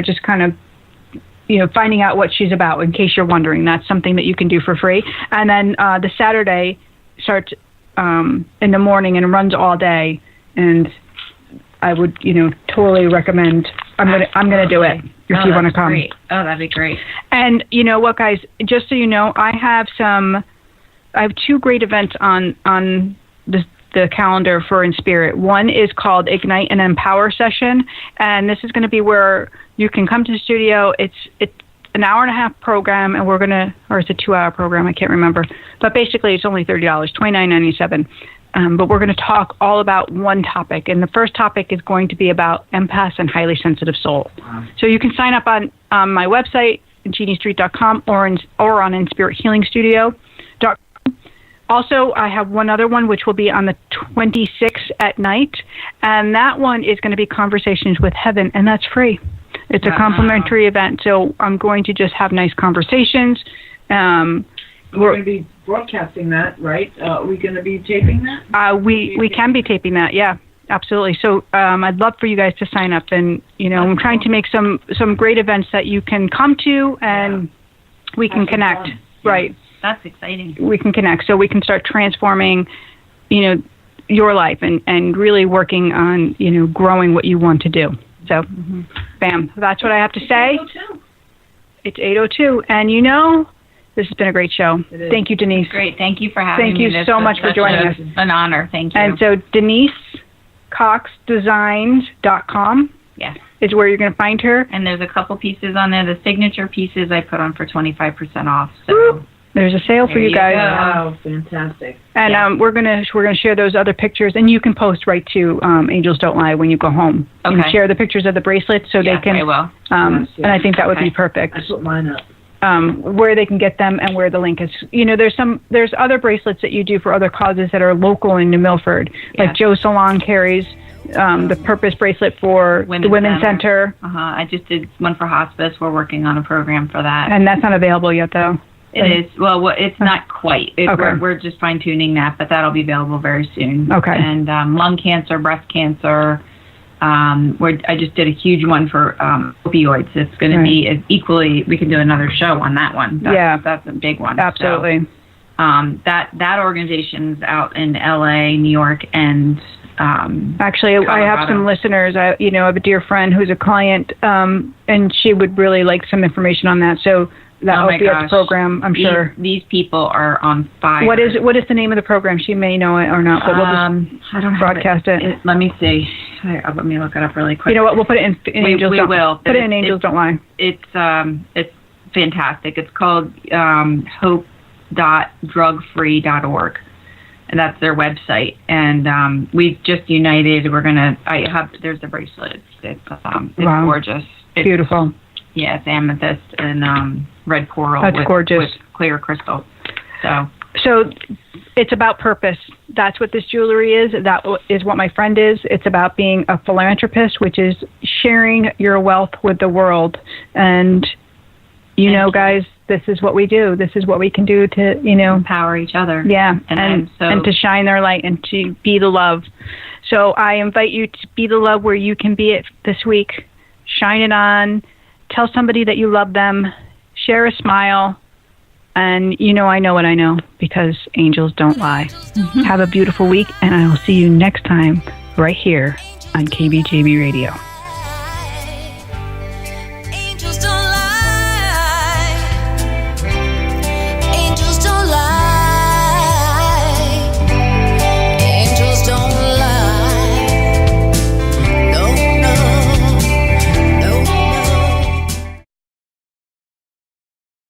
just kind of, finding out what she's about, in case you're wondering. That's something that you can do for free. And then the Saturday starts in the morning and runs all day. And I would, totally recommend. I'm gonna do it if you want to come. Great. Oh, that'd be great. And you know what, guys? Just so you know, I have 2 great events on the calendar for In Spirit. One is called Ignite and Empower Session, and this is going to be where you can come to the studio. It's an hour and a half program, and or it's a 2-hour program, I can't remember. But basically, it's only $30, $29.97. But we're going to talk all about one topic, and the first topic is going to be about empaths and highly sensitive soul. Wow. So you can sign up on my website, jeanniestreet.com, or on InSpiritHealingStudio.com. Also, I have one other one, which will be on the 26th at night, and that one is going to be Conversations with Heaven, and that's free. It's a complimentary event, so I'm going to just have nice conversations. We're going to be broadcasting that, right? Are we going to be taping that? We can be taping that, yeah, absolutely. So I'd love for you guys to sign up, and I'm trying to make some great events that you can come to, and we can connect, right? That's exciting. We can connect, so we can start transforming, your life and really working on, growing what you want to do. So, bam, that's what I have to say. It's 8:02, and this has been a great show. Thank you, Denise. Great. Thank you for having me. Thank you so much for joining us. An honor. Thank you. And so DeniseCoxDesigns.com is where you're going to find her. And there's a couple pieces on there. The signature pieces I put on for 25% off. So there's a sale for you guys. Wow, fantastic. And we're gonna share those other pictures, and you can post right to Angels Don't Lie when you go home. Okay. You can share the pictures of the bracelets so they can. I will. And I think that would be perfect. I put mine up. Where they can get them and where the link is. There's other bracelets that you do for other causes that are local in New Milford. Like Joe Salon carries the Purpose bracelet for the Women's Center. I just did one for hospice. We're working on a program for that. And that's not available yet, though. It is. Well, it's not quite. We're just fine-tuning that, but that'll be available very soon. Okay. And lung cancer, breast cancer. I just did a huge one for opioids. It's going to be equally. We can do another show on that one. That's a big one. Absolutely. So, that organization's out in L.A., New York, and actually, Colorado. I have some listeners. I have a dear friend who's a client, and she would really like some information on that. So. That will be at the program, I'm sure. These people are on fire. What is the name of the program? She may know it or not, but we'll just I don't broadcast it. Let me see. Let me look it up really quick. You know what? We'll put it in Angels Don't Lie. We will. Put it in Angels Don't Lie. It's fantastic. It's called hope.drugfree.org. And that's their website. And we've just united. There's a bracelet. It's gorgeous. It's beautiful. Yeah, it's amethyst and red coral. That's gorgeous. With clear crystal. So it's about purpose. That's what this jewelry is. That is what my friend is. It's about being a philanthropist, which is sharing your wealth with the world. And, guys, this is what we do. This is what we can do to, empower each other. Yeah, and to shine their light and to be the love. So I invite you to be the love where you can be it this week. Shine it on. Tell somebody that you love them. Share a smile. And I know what I know, because angels don't lie. Have a beautiful week, and I will see you next time right here on KBJB Radio.